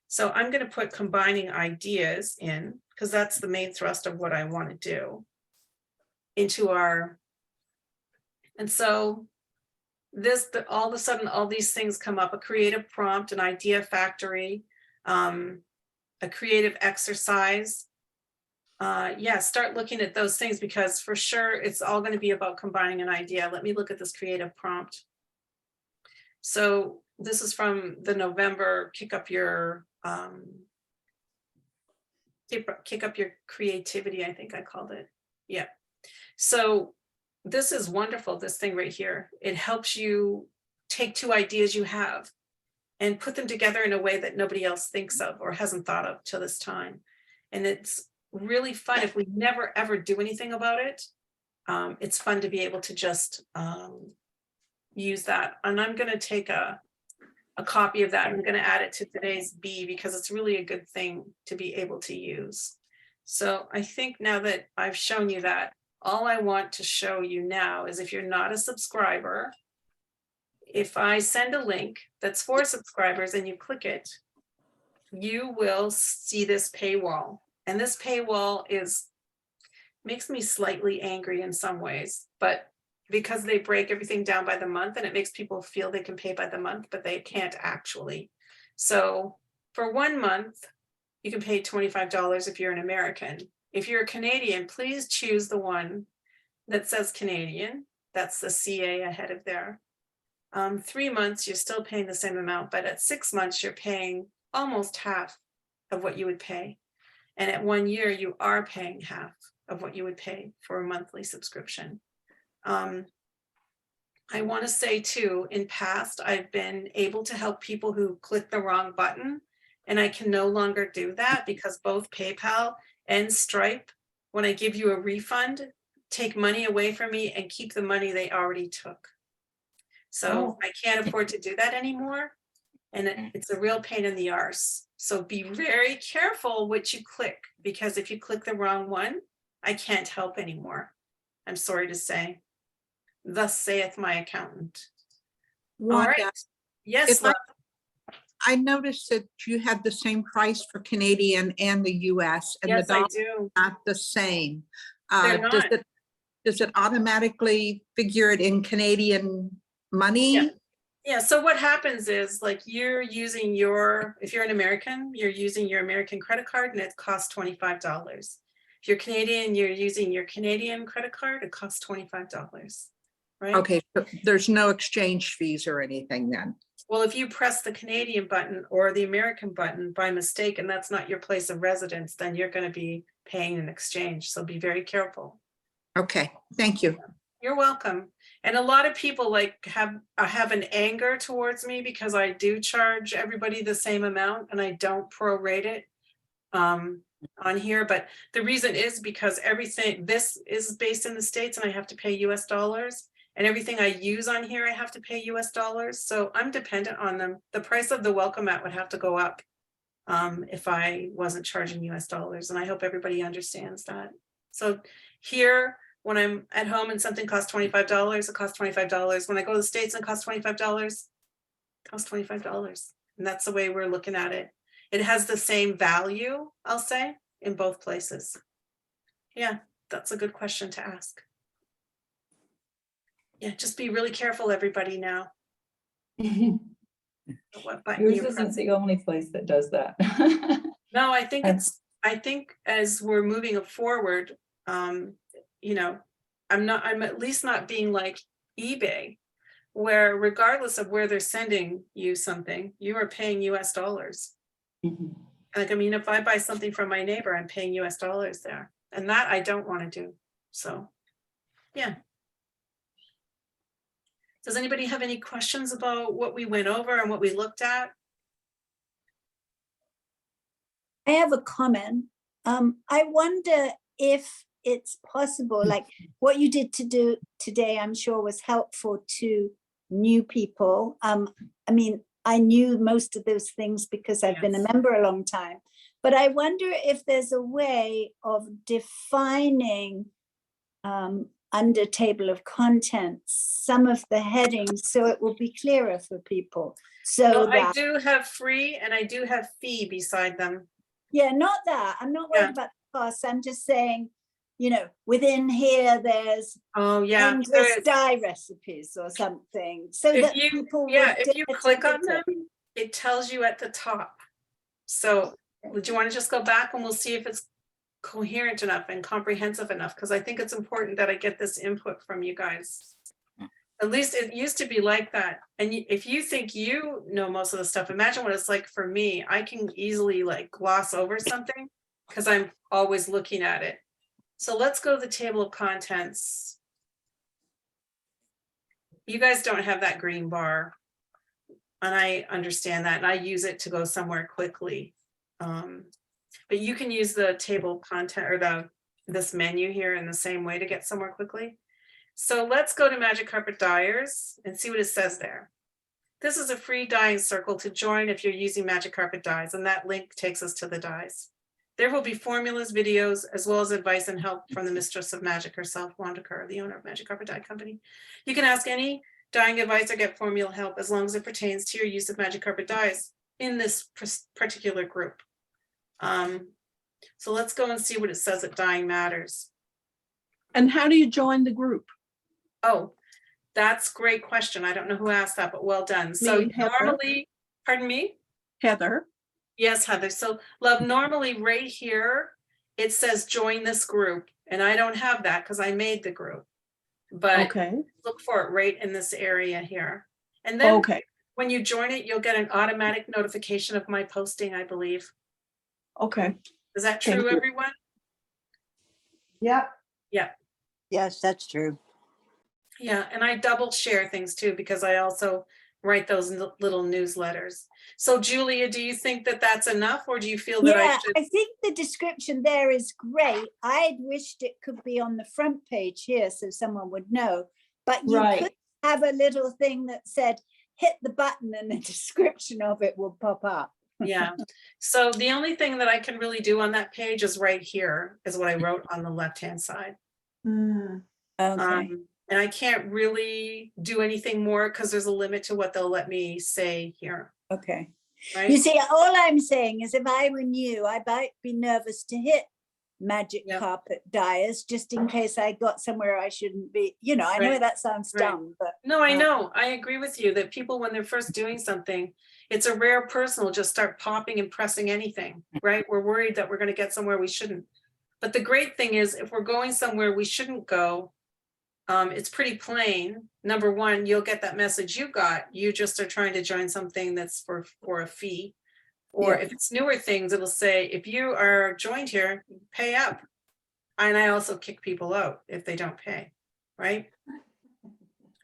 So I'm going to put combining ideas in, because that's the main thrust of what I want to do into and so all of a sudden, all these things come up: a creative prompt, an idea factory, a creative exercise. Yeah, start looking at those things, because for sure it's all going to be about combining an idea. Let me look at this creative prompt. So this is from the November kick up your creativity, I think I called it. Yeah. So this is wonderful, this thing right here. It helps you take two ideas you have and put them together in a way that nobody else thinks of or hasn't thought of till this time. And it's really fun. If we never ever do anything about it, it's fun to be able to just use that. And I'm going to take a copy of that. I'm going to add it to today's B, because it's really a good thing to be able to use. So I think now that I've shown you that, all I want to show you now is, if you're not a subscriber, if I send a link that's for subscribers and you click it, you will see this paywall. And this paywall makes me slightly angry in some ways, but because they break everything down by the month, and it makes people feel they can pay by the month, but they can't actually. So for 1 month, you can pay $25 if you're an American. If you're a Canadian, please choose the one that says Canadian. That's the CA ahead of there. 3 months, you're still paying the same amount, but at 6 months, you're paying almost half of what you would pay. And at 1 year, you are paying half of what you would pay for a monthly subscription. I want to say too, in past, I've been able to help people who click the wrong button, and I can no longer do that, because both PayPal and Stripe, when I give you a refund, take money away from me and keep the money they already took. So I can't afford to do that anymore. And it's a real pain in the arse. So be very careful what you click, because if you click the wrong one, I can't help anymore. I'm sorry to say. Thus saith my accountant. All right. Yes, If I- love. I noticed that you had the same price for Canadian and the US and the Yes, I dollar do. not the same. They're Does not. does it automatically figure it in Canadian money? Yeah, so what happens is like you're using your, if you're an American, you're using your American credit card and it costs $25. If you're Canadian, you're using your Canadian credit card, it costs $25, right? Okay, so there's no exchange fees or anything then? Well, if you press the Canadian button or the American button by mistake, and that's not your place of residence, then you're going to be paying an exchange. So be very careful. Okay, thank you. You're welcome. And a lot of people like have an anger towards me because I do charge everybody the same amount and I don't prorate it on here. But the reason is because everything, this is based in the States and I have to pay US dollars, and everything I use on here, I have to pay US dollars. So I'm dependent on them. The price of the welcome mat would have to go up if I wasn't charging US dollars. And I hope everybody understands that. So here, when I'm at home and something costs $25, it costs $25. When I go to the States and it costs $25, it costs $25. And that's the way we're looking at it. It has the same value, I'll say, in both places. Yeah, that's a good question to ask. Yeah, just be really careful, everybody now. What button Yours you isn't press. the only place that does that. No, I think as we're moving forward, you know, I'm at least not being like eBay, where regardless of where they're sending you something, you are paying US dollars. Like, I mean, if I buy something from my neighbor, I'm paying US dollars there, and that I don't want to do. So, yeah. Does anybody have any questions about what we went over and what we looked at? I have a comment. I wonder if it's possible, like what you did to do today, I'm sure was helpful to new people. I mean, I knew most of those things because I've been a member a long time, but I wonder if there's a way of defining under table of contents some of the headings so it will be clearer for people. So Well, I that, do have free and I do have fee beside them. yeah, not that. I'm not worried about the cost. I'm just saying, you know, within here, there's Oh, yeah. endless dye recipes or something. So If that you, people yeah, would if you dare to click on hit it. them, it tells you at the top. So would you want to just go back and we'll see if it's coherent enough and comprehensive enough? Because I think it's important that I get this input from you guys. At least it used to be like that. And if you think you know most of the stuff, imagine what it's like for me. I can easily like gloss over something because I'm always looking at it. So let's go to the table of contents. You guys don't have that green bar. And I understand that. And I use it to go somewhere quickly. But you can use the table of content or this menu here in the same way to get somewhere quickly. So let's go to Magic Carpet Dyers and see what it says there. This is a free dyeing circle to join if you're using Magic Carpet Dyes, and that link takes us to the dyes. There will be formulas, videos, as well as advice and help from the mistress of magic herself, Wanda Kerr, the owner of Magic Carpet Dye Company. You can ask any dyeing advice or get formula help as long as it pertains to your use of Magic Carpet Dyes in this particular group. So let's go and see what it says at Dyeing Matters. And how do you join the group? Oh, that's a great question. I don't know who asked that, but well done. So Me, Heather. normally, pardon me? Heather? Yes, Heather. So love, normally right here, it says join this group. And I don't have that because I made the group. But Okay, look for it right in this area here. And then okay, when you join it, you'll get an automatic notification of my posting, I believe. okay. Is that Thank true, you. everyone? Yep. Yeah. Yes, that's true. Yeah, and I double share things too, because I also write those little newsletters. So Julia, do you think that that's enough, or do you feel that I Yeah, should? I think the description there is great. I'd wished it could be on the front page here so someone would know, but you Right. could have a little thing that said, hit the button and the description of it will pop up. Yeah, so the only thing that I can really do on that page is right here, is what I wrote on the left-hand side. Okay. And I can't really do anything more because there's a limit to what they'll let me say here. Okay. right? You see, all I'm saying is if I were you, I might be nervous to hit magic Yeah. carpet dyers just in case I got somewhere I shouldn't be. You know, I know Right. that sounds Right. dumb, but No, I know. I agree with you that people, when they're first doing something, it's a rare person will just start popping and pressing anything, right? We're worried that we're going to get somewhere we shouldn't. But the great thing is, if we're going somewhere we shouldn't go, it's pretty plain. Number one, you'll get that message you got. You just are trying to join something that's for a fee. Or Yeah. if it's newer things, it'll say, if you are joined here, pay up. And I also kick people out if they don't pay, right?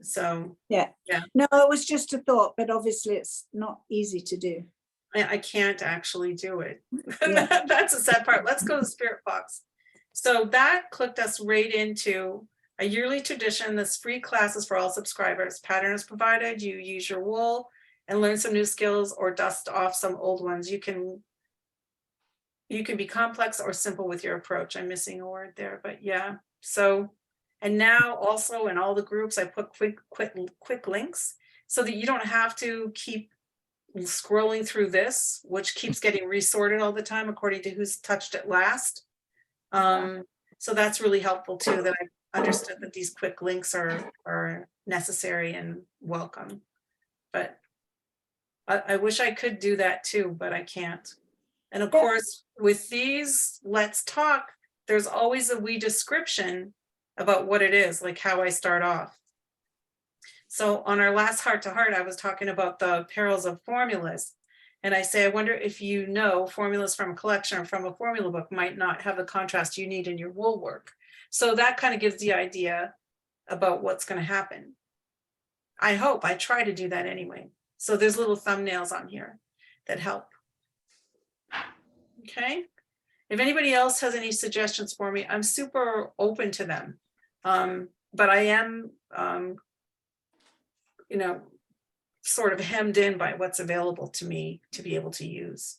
So no, it was just a thought, but obviously it's not easy to do. I can't actually do it. Yeah. That's a sad part. Let's go to Spirit Box. So that clicked us right into a yearly tradition that's free classes for all subscribers. Pattern is provided, you use your wool and learn some new skills or dust off some old ones. You can be complex or simple with your approach. I'm missing a word there, but yeah. So, and now also in all the groups, I put quick links so that you don't have to keep scrolling through this, which keeps getting resorted all the time according to who's touched it last. So that's really helpful too, that I understood that these quick links are necessary and welcome. But I wish I could do that too, but I can't. And of course, with these Let's Talk, there's always a wee description about what it is, like how I start off. So on our last Heart to Heart, I was talking about the perils of formulas. And I say, I wonder if you know formulas from a collection or from a formula book might not have the contrast you need in your wool work. So that kind of gives the idea about what's going to happen. I hope. I try to do that anyway. So there's little thumbnails on here that help. Okay. If anybody else has any suggestions for me, I'm super open to them. But I am, you know, sort of hemmed in by what's available to me to be able to use,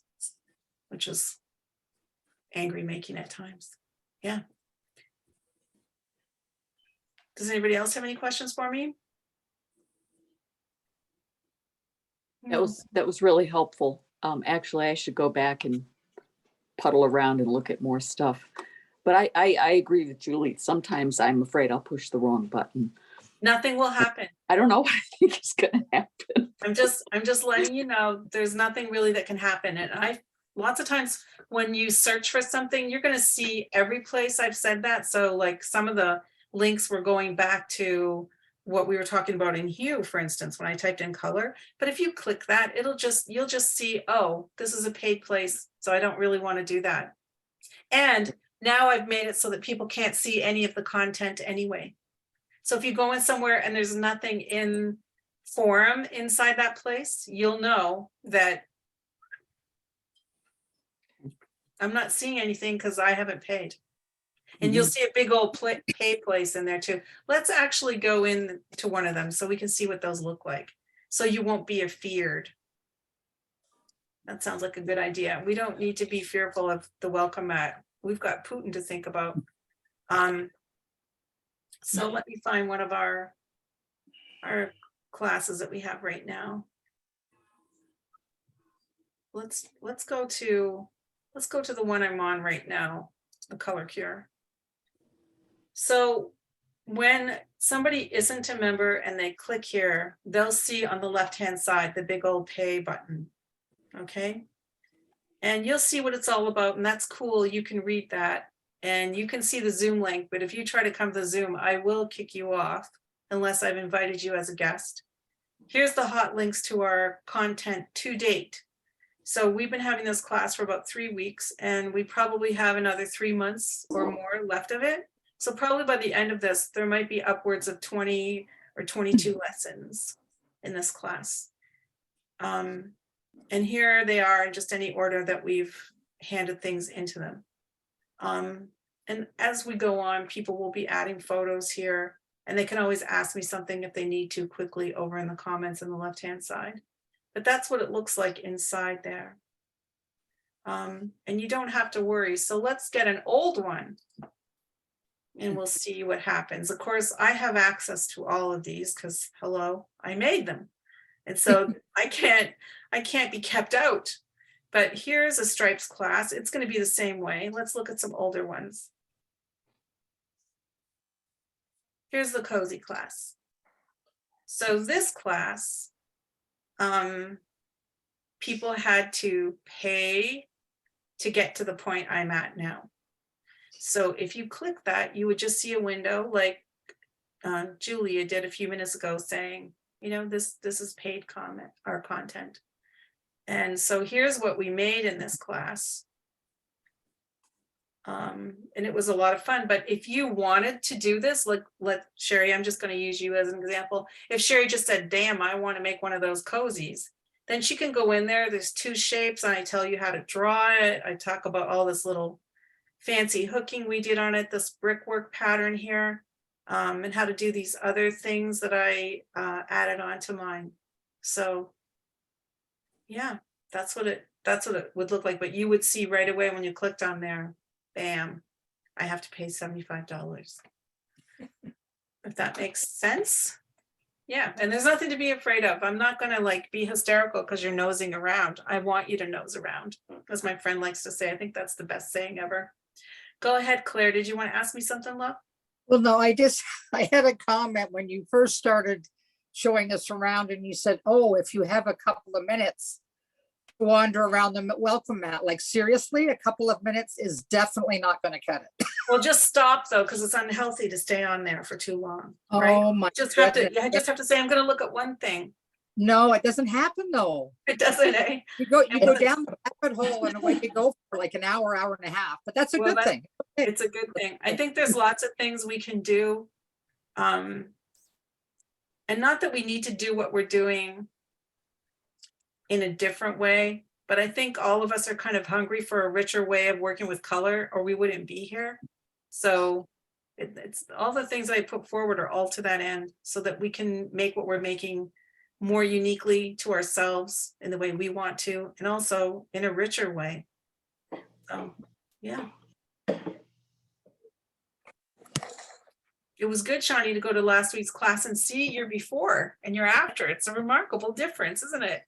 which is angry making at times. Yeah. Does anybody else have any questions for me? That was really helpful. Actually, I should go back and puddle around and look at more stuff. But I agree with Julie. Sometimes I'm afraid I'll push the wrong button. Nothing will happen. I don't know what I think is going to happen. I'm just letting you know there's nothing really that can happen. And lots of times when you search for something, you're going to see every place I've said that. So like some of the links were going back to what we were talking about in Hue, for instance, when I typed in color. But if you click that, you'll just see, oh, this is a paid place. So I don't really want to do that. And now I've made it so that people can't see any of the content anyway. So if you go in somewhere and there's nothing in forum inside that place, you'll know that I'm not seeing anything because I haven't paid. And you'll see a big old pay place in there too. Let's actually go in to one of them so we can see what those look like. So you won't be afeared. That sounds like a good idea. We don't need to be fearful of the welcome mat. We've got Putin to think about. So let me find one of our classes that we have right now. Let's go to the one I'm on right now, the Color Cure. So when somebody isn't a member and they click here, they'll see on the left-hand side the big old pay button. Okay. And you'll see what it's all about, and that's cool. You can read that and you can see the Zoom link, but if you try to come to Zoom, I will kick you off unless I've invited you as a guest. Here's the hot links to our content to date. So we've been having this class for about 3 weeks, and we probably have another 3 months or more left of it. So probably by the end of this, there might be upwards of 20 or 22 lessons in this class. And here they are in just any order that we've handed things into them. And as we go on, people will be adding photos here, and they can always ask me something if they need to quickly over in the comments on the left-hand side. But that's what it looks like inside there. And you don't have to worry. So let's get an old one and we'll see what happens. Of course, I have access to all of these because, hello, I made them. And so I I can't be kept out. But here's a stripes class. It's going to be the same way. Let's look at some older ones. Here's the cozy class. So this class, people had to pay to get to the point I'm at now. So if you click that, you would just see a window like Julia did a few minutes ago saying, you know, this is paid comment or content. And so here's what we made in this class. And it was a lot of fun, but if you wanted to do this, let Sherry, I'm just going to use you as an example. If Sherry just said, damn, I want to make one of those cozies, then she can go in there. There's 2 shapes and I tell you how to draw it. I talk about all this little fancy hooking we did on it, this brickwork pattern here, and how to do these other things that I added on to mine. So yeah, that's what it would look like. But you would see right away when you clicked on there, bam, I have to pay $75. If that makes sense. Yeah, and there's nothing to be afraid of. I'm not gonna like be hysterical because you're nosing around. I want you to nose around, as my friend likes to say. I think that's the best saying ever. Go ahead, Claire. Did you want to ask me something, love? Well, no, I had a comment when you first started showing us around and you said, oh, if you have a couple of minutes to wander around the welcome mat, like seriously, a couple of minutes is definitely not going to cut it. Well, just stop though, because it's unhealthy to stay on there for too long. Right? Oh my I just have goodness. to say, I'm going to look at one thing. No, it doesn't happen though. It doesn't, eh? You go down the rabbit hole and away you go for like an hour, hour and a half, but that's a good thing. It's a good thing. I think there's lots of things we can do. And not that we need to do what we're doing in a different way, but I think all of us are kind of hungry for a richer way of working with color or we wouldn't be here. So it's all the things I put forward are all to that end so that we can make what we're making more uniquely to ourselves in the way we want to, and also in a richer way. So, yeah. It was good, Shawnee, to go to last week's class and see your before and your after. It's a remarkable difference, isn't it?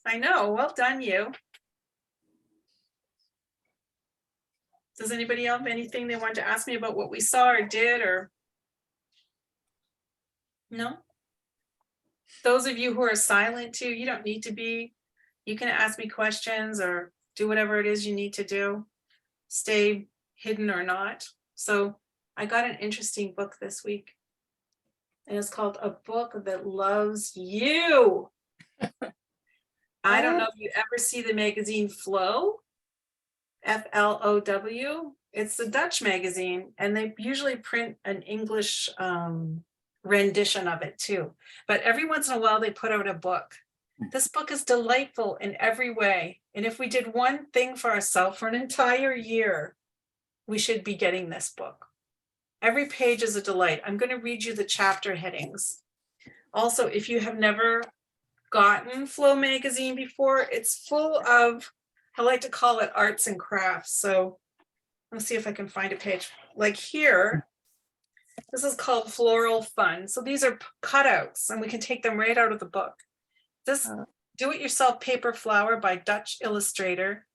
I know. Well done, you. Does anybody have anything they wanted to ask me about what we saw or did or? No? Those of you who are silent too, you don't need to be. You can ask me questions or do whatever it is you need to do. Stay hidden or not. So I got an interesting book this week. And it's called A Book That Loves You. I don't know if you ever see the magazine Flow, Flow. It's the Dutch magazine, and they usually print an English rendition of it too. But every once in a while, they put out a book. This book is delightful in every way. And if we did one thing for ourselves for an entire year, we should be getting this book. Every page is a delight. I'm going to read you the chapter headings. Also, if you have never gotten Flow magazine before, it's full of, I like to call it arts and crafts. So let's see if I can find a page. Like here, this is called Floral Fun. So these are cutouts and we can take them right out of the book. This do-it-yourself paper flower by Dutch illustrator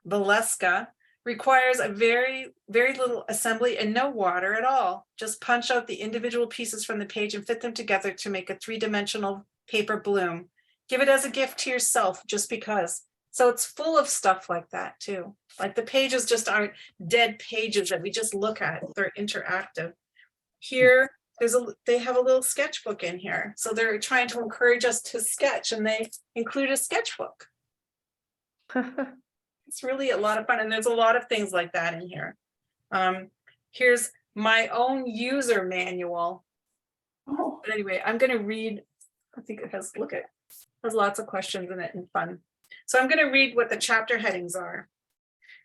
Valeska requires a very, very little assembly and no water at all. Just punch out the individual pieces from the page and fit them together to make a 3-dimensional paper bloom. Give it as a gift to yourself just because. So it's full of stuff like that too. Like the pages just aren't dead pages that we just look at. They're interactive. Here, they have a little sketchbook in here. So they're trying to encourage us to sketch and they include a sketchbook. It's really a lot of fun. And there's a lot of things like that in here. Here's my own user manual. But anyway, I'm going to read. I think it has, look at, has lots of questions in it and fun. So I'm going to read what the chapter headings are.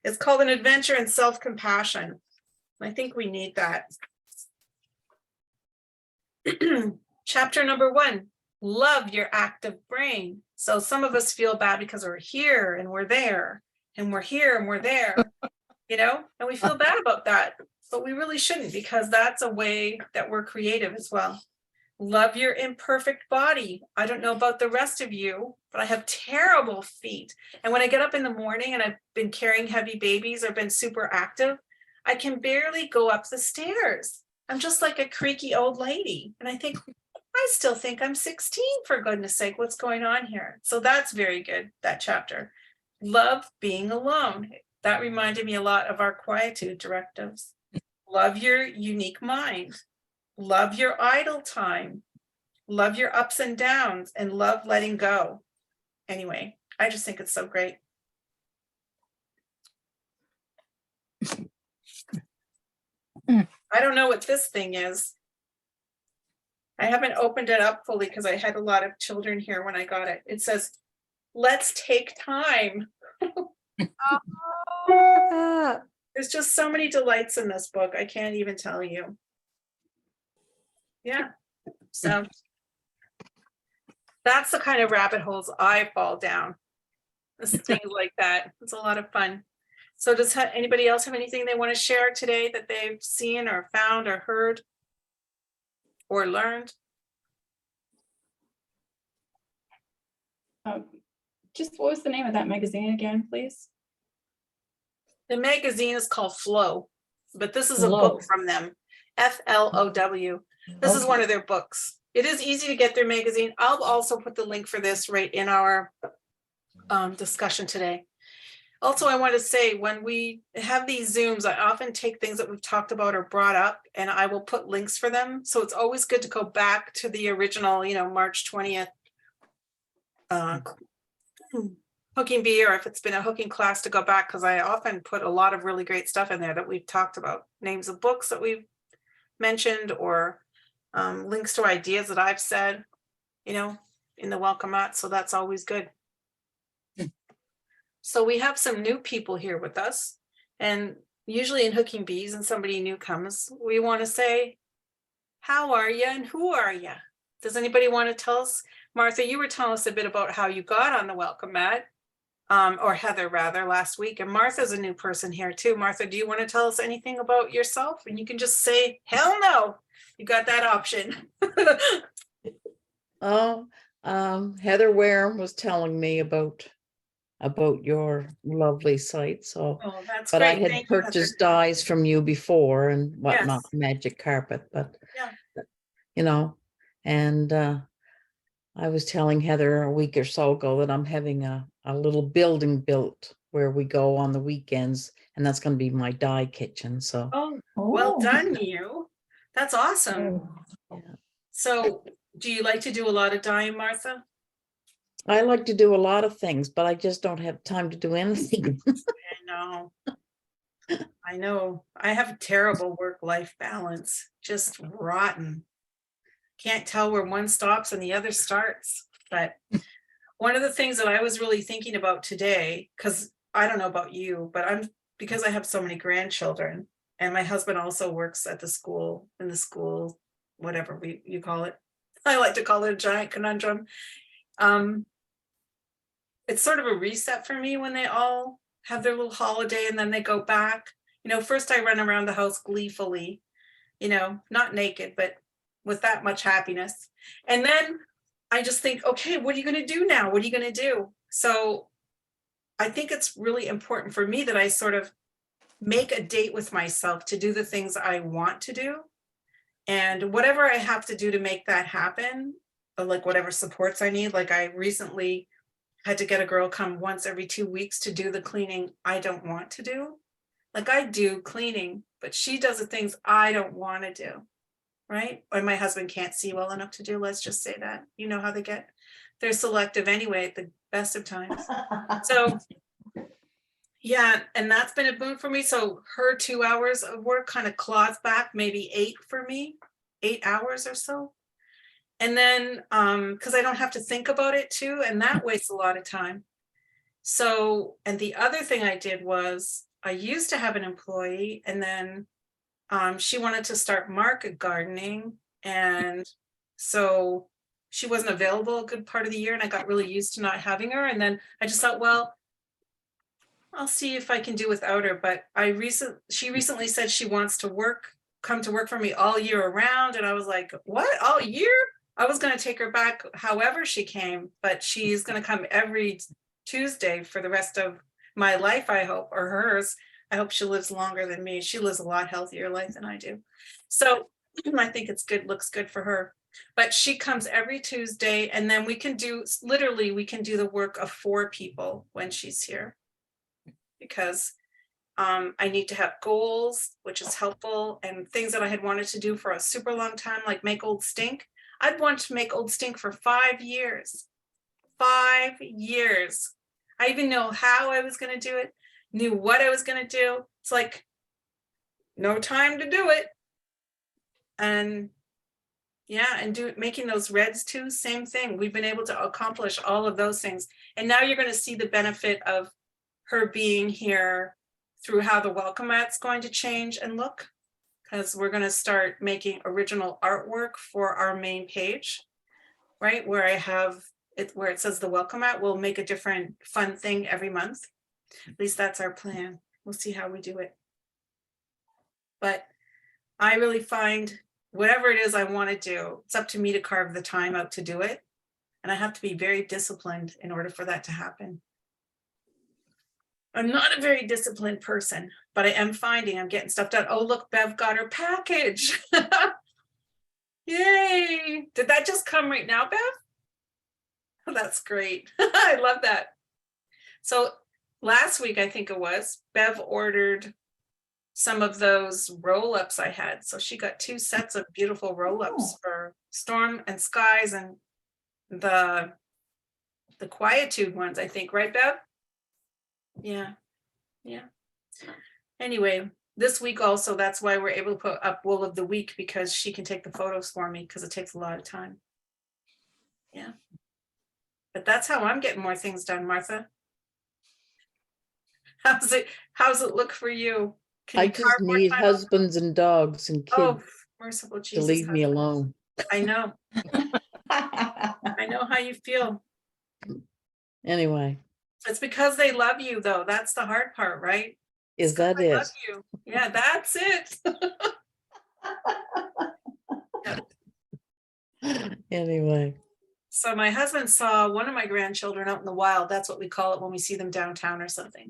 It's called An Adventure in Self-Compassion. I think we need that. Chapter number 1, love your active brain. So some of us feel bad because we're here and we're there and we're here and we're there, you know, and we feel bad about that, but we really shouldn't because that's a way that we're creative as well. Love your imperfect body. I don't know about the rest of you, but I have terrible feet. And when I get up in the morning and I've been carrying heavy babies or been super active, I can barely go up the stairs. I'm just like a creaky old lady. And I think, I still think I'm 16, for goodness sake, what's going on here? So that's very good, that chapter. Love being alone. That reminded me a lot of our quietude directives. Love your unique mind. Love your idle time. Love your ups and downs, and love letting go. Anyway, I just think it's so great. I don't know what this thing is. I haven't opened it up fully because I had a lot of children here when I got it. It says, let's take time. There's just so many delights in this book. I can't even tell you. Yeah. So that's the kind of rabbit holes I fall down. Things like that. It's a lot of fun. So does anybody else have anything they want to share today that they've seen or found or heard or learned? Just what was the name of that magazine again, please? The magazine is called Flow, but this is a Flow. book from them. FLOW. This is one of their books. It is easy to get their magazine. I'll also put the link for this right in our discussion today. Also, I want to say, when we have these Zooms, I often take things that we've talked about or brought up, and I will put links for them. So it's always good to go back to the original, March 20th hooking bee, or if it's been a hooking class, to go back, because I often put a lot of really great stuff in there that we've talked about, names of books that we've mentioned, or links to ideas that I've said, in the welcome mat. So that's always good. So we have some new people here with us, and usually in hooking bees and somebody new comes, we want to say, how are you and who are you? Does anybody want to tell us? Martha, you were telling us a bit about how you got on the welcome mat, or Heather rather, last week. And Martha's a new person here too. Martha, do you want to tell us anything about yourself? And you can just say, hell no, you got that option. Heather Wareham was telling me about your lovely site. So, Oh, that's but great. I had Thank you, Heather. purchased dyes from you before and whatnot, Yes. magic carpet, but Yeah. and I was telling Heather a week or so ago that I'm having a little building built where we go on the weekends, and that's going to be my dye kitchen. So, Oh, well done, you. That's awesome. yeah. So do you like to do a lot of dyeing, Martha? I like to do a lot of things, but I just don't have time to do anything. I know. I have a terrible work-life balance, just rotten. Can't tell where one stops and the other starts. But one of the things that I was really thinking about today, because I don't know about you, but because I have so many grandchildren, and my husband also works at the school, whatever you call it. I like to call it a giant conundrum. It's sort of a reset for me when they all have their little holiday and then they go back. First I run around the house gleefully, not naked, but with that much happiness. And then I just think, okay, what are you going to do now? What are you going to do? So I think it's really important for me that I sort of make a date with myself to do the things I want to do. And whatever I have to do to make that happen, like whatever supports I need, like I recently had to get a girl come once every 2 weeks to do the cleaning I don't want to do. Like I do cleaning, but she does the things I don't want to do, right? Or my husband can't see well enough to do, let's just say that. You know how they get. They're selective anyway at the best of times. So yeah, and that's been a boon for me. So her 2 hours of work kind of claws back maybe 8 for me, 8 hours or so. And then, because I don't have to think about it too, and that wastes a lot of time. So, and the other thing I did was I used to have an employee, and then she wanted to start market gardening. And so she wasn't available a good part of the year, and I got really used to not having her. And then I just thought, well, I'll see if I can do without her. But she recently said she wants to work come to work for me all year around. And I was like, what, all year? I was gonna take her back however she came, but she's gonna come every Tuesday for the rest of my life, I hope, or hers. I hope she lives longer than me. She lives a lot healthier life than I do. So I think it's good, looks good for her. But she comes every Tuesday, and then we can do, literally, we can do the work of 4 people when she's here. Because I need to have goals, which is helpful, and things that I had wanted to do for a super long time, like make Old Stink. I'd wanted to make Old Stink for 5 years. 5 years. I even know how I was going to do it, knew what I was going to do. It's like, no time to do it. And yeah, and making those reds too, same thing. We've been able to accomplish all of those things. And now you're going to see the benefit of her being here through how the welcome mat's going to change and look, because we're going to start making original artwork for our main page, right? Where I have it, where it says the welcome mat, we'll make a different fun thing every month. At least that's our plan. We'll see how we do it. But I really find whatever it is I want to do, it's up to me to carve the time out to do it. And I have to be very disciplined in order for that to happen. I'm not a very disciplined person, but I am finding I'm getting stuff done. Oh, look, Bev got her package. Yay. Did that just come right now, Bev? Oh, that's great. I love that. So last week, I think it was, Bev ordered some of those roll-ups I had. So she got 2 sets of beautiful roll-ups for Storm and Skies and the Quietude ones, I think, right, Bev? Yeah. Anyway, this week also, that's why we're able to put up Wool of the Week, because she can take the photos for me, because it takes a lot of time. Yeah. But that's how I'm getting more things done, Martha. How's it look for you? Can I you just carve more need time? husbands and dogs and Oh, kids merciful to Jesus. leave me husband. alone. I know. I know how you feel. Anyway, It's because they love you, though. That's the hard part, right? is that I it? love you. Yeah, that's it. Anyway, So my husband saw one of my grandchildren out in the wild. That's what we call it when we see them downtown or something.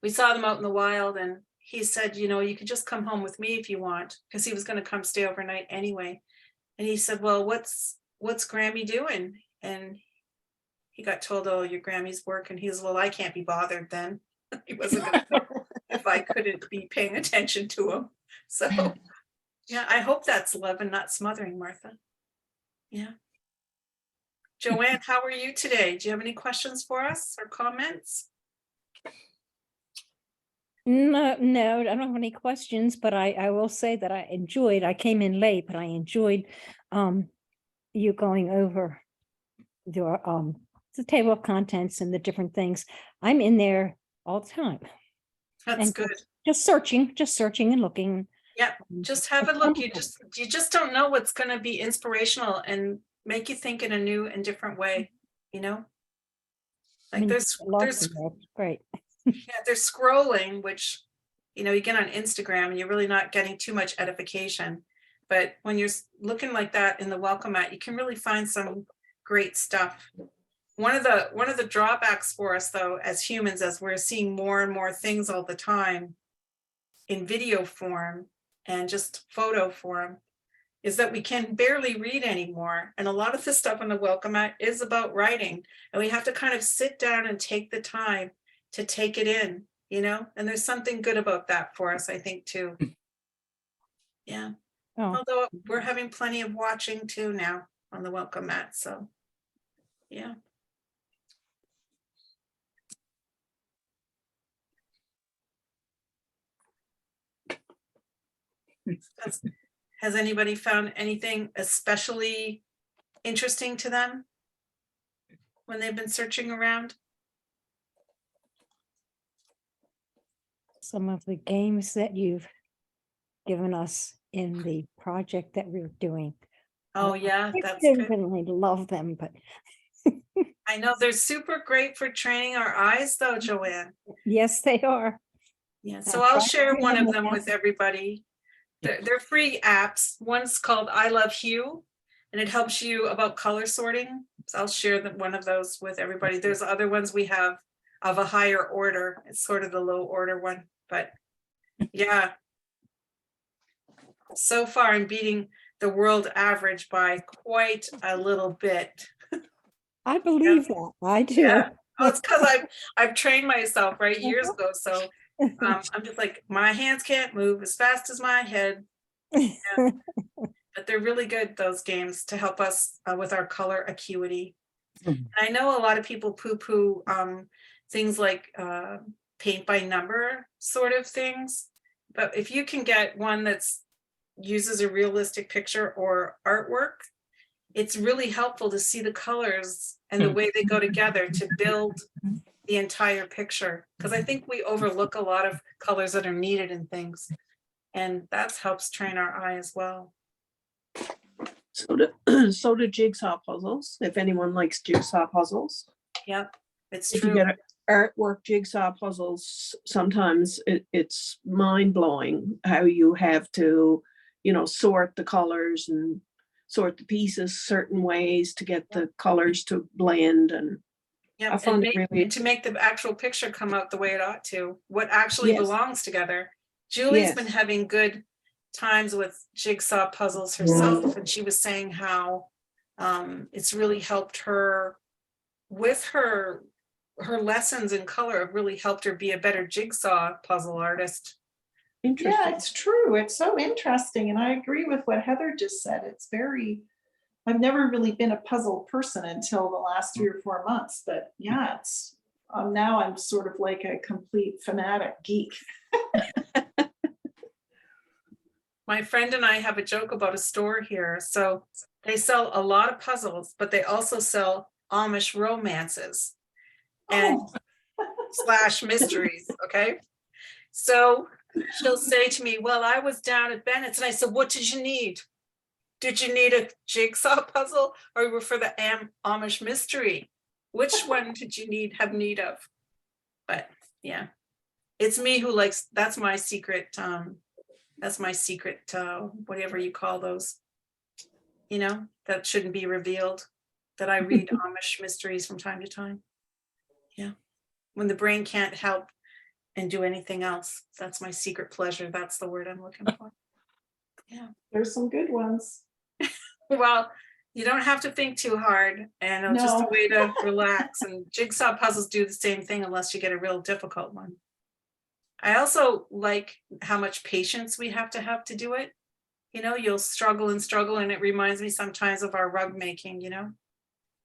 We saw them out in the wild, and he said, you know, you could just come home with me if you want, because he was going to come stay overnight anyway. And he said, well, what's Grammy doing? And he got told, oh, your Grammy's working. He says, well, I can't be bothered then. He wasn't going to if I couldn't be paying attention to him. So yeah, I hope that's love and not smothering, Martha. Yeah. Joanne, how are you today? Do you have any questions for us or comments? No, I don't have any questions, but I will say that I came in late, but I enjoyed you going over your the table of contents and the different things. I'm in there all the time. That's and good. Just searching and looking. Yeah, just have a look. You just don't know what's going to be inspirational and make you think in a new and different way, you know? Like there's great. Yeah, there's scrolling, which, you know, you get on Instagram and you're really not getting too much edification. But when you're looking like that in the welcome mat, you can really find some great stuff. One of the drawbacks for us, though, as humans, as we're seeing more and more things all the time in video form and just photo form, is that we can barely read anymore. And a lot of the stuff on the welcome mat is about writing. And we have to kind of sit down and take the time to take it in, you know? And there's something good about that for us, I think, too. Yeah. Oh. Although we're having plenty of watching too now on the welcome mat. So, yeah. Has anybody found anything especially interesting to them when they've been searching around? Some of the games that you've given us in the project that we're doing. Oh yeah, I that's didn't good. really love them, but I know they're super great for training our eyes though, Joanne. yes, they are. Yeah, so I'll share one of them with everybody. They're free apps. One's called I Love Hue, and it helps you about color sorting. So I'll share one of those with everybody. There's other ones we have of a higher order. It's sort of the low order one, but yeah. So far, I'm beating the world average by quite a little bit. I believe that. I do. Yeah. Oh, it's because I've trained myself right years ago. So I'm just like, my hands can't move as fast as my head. Yeah. But they're really good, those games, to help us with our color acuity. And I know a lot of people poo-poo things like paint by number sort of things. But if you can get one that's uses a realistic picture or artwork, it's really helpful to see the colors and the way they go together to build the entire picture. Because I think we overlook a lot of colors that are needed in things. And that helps train our eye as well. So do jigsaw puzzles, if anyone likes jigsaw puzzles. Yep, it's If true. you get artwork jigsaw puzzles, sometimes it's mind-blowing how you have to, you know, sort the colors and sort the pieces certain ways to get the colors to blend. And Yeah, I found it really, and to make the actual picture come out the way it ought to, what actually Yes. belongs together. Julie's been Yes. having good times with jigsaw puzzles herself, and she was saying how it's really helped her with her lessons in color. Have really helped her be a better jigsaw puzzle artist. interesting. Yeah, it's true. It's so interesting. And I agree with what Heather just said. It's very, I've never really been a puzzle person until the last 3 or 4 months. But yeah, it's now I'm sort of like a complete fanatic geek. My friend and I have a joke about a store here. So they sell a lot of puzzles, but they also sell Amish romances and slash mysteries. Okay. So she'll say to me, well, I was down at Bennett's, and I said, what did you need? Did you need a jigsaw puzzle, or you were for the Amish mystery? Which one did you have need of? But yeah, it's me who likes, that's my secret, whatever you call those, you know, that shouldn't be revealed, that I read Amish mysteries from time to time. Yeah. When the brain can't help and do anything else, that's my secret pleasure. That's the word I'm looking for. Yeah. There's some good ones. Well, you don't have to think too hard, and it's just a No. way to relax. And jigsaw puzzles do the same thing unless you get a real difficult one. I also like how much patience we have to do it. You know, you'll struggle and struggle, and it reminds me sometimes of our rug making, you know,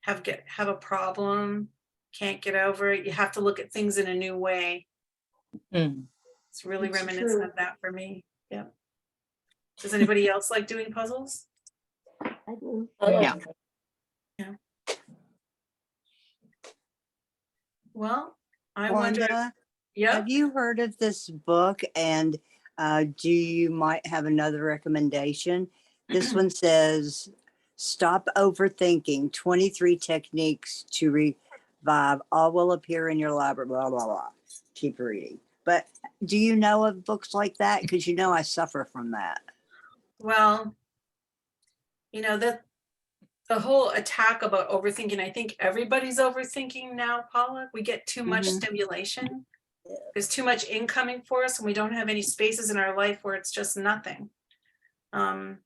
have a problem, can't get over it. You have to look at things in a new way. It's really It's reminiscent true. of that for me. Yeah. Does anybody else like doing puzzles? I do. Yeah. Yeah. Well, I wonder. Wanda, Yeah. have you heard of this book? And do you might have another recommendation? This one says, Stop Overthinking, 23 Techniques to Revive. All will appear in your library, blah, blah, blah. Keep reading. But do you know of books like that? Because you know I suffer from that. Well, you know, that the whole attack about overthinking, I think everybody's overthinking now, Paula. We get too much stimulation. There's too much incoming for us, and we don't have any spaces in our life where it's just nothing. And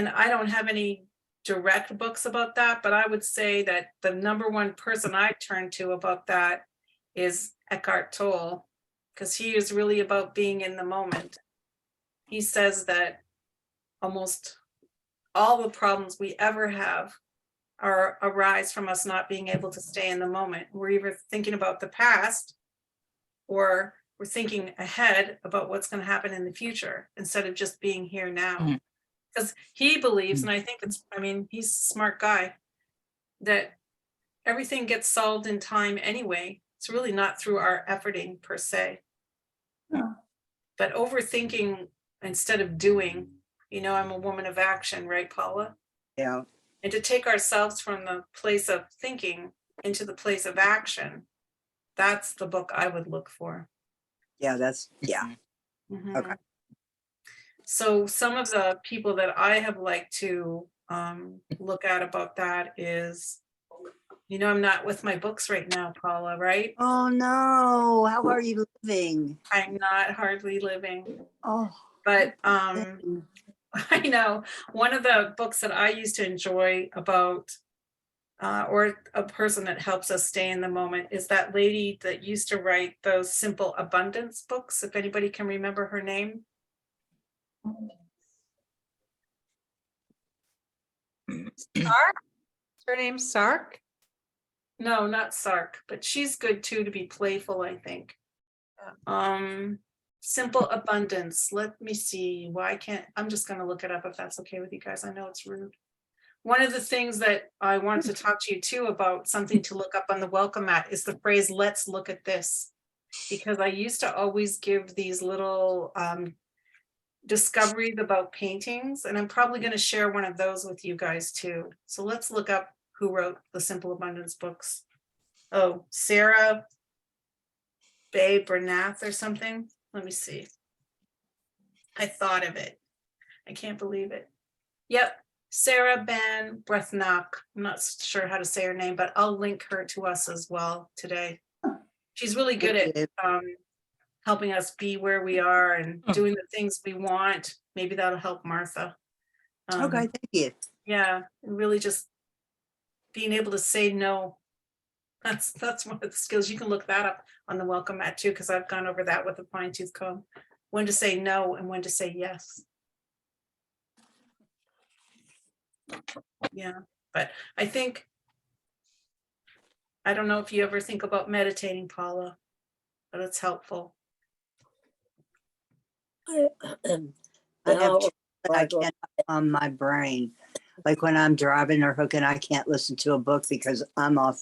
I don't have any direct books about that, but I would say that the number one person I turn to about that is Eckhart Tolle, because he is really about being in the moment. He says that almost all the problems we ever have arise from us not being able to stay in the moment. We're either thinking about the past, or we're thinking ahead about what's going to happen in the future instead of just being here now. Because he believes, and I think he's a smart guy, that everything gets solved in time anyway. It's really not through our efforting per se. But overthinking instead of doing, you know, I'm a woman of action, right, Paula? Yeah. And to take ourselves from the place of thinking into the place of action, that's the book I would look for. Yeah, that's, yeah. Mhm. Okay. So some of the people that I have liked to look at about that is, I'm not with my books right now, Paula, right? Oh, no. How are you living? I'm not hardly living, Oh, but I know one of the books that I used to enjoy about, or a person that helps us stay in the moment, is that lady that used to write those Simple Abundance books. If anybody can remember her name. Sark? Is her name Sark? No, not Sark, but she's good too, to be playful, I think. Simple Abundance. Let me see. Why can't, I'm just gonna look it up if that's okay with you guys. I know it's rude. One of the things that I wanted to talk to you too about, something to look up on the welcome mat, is the phrase, let's look at this. Because I used to always give these little discoveries about paintings, and I'm probably going to share one of those with you guys too. So let's look up who wrote the Simple Abundance books. Oh, Sarah Bay Bernath or something. Let me see. I thought of it. I can't believe it. Yep, Sarah Ban Brethnock. I'm not sure how to say her name, but I'll link her to us as well today. She's really good at helping us be where we are and doing the things we want. Maybe that'll help Martha. okay. Thank you. Yeah, and really just being able to say no. That's one of the skills. You can look that up on the welcome mat too, because I've gone over that with a fine tooth comb. When to say no and when to say yes. Yeah, but I think, I don't know if you ever think about meditating, Paula, but it's helpful. I have two that I can't on my brain. Like when I'm driving or hooking, I can't listen to a book because I'm off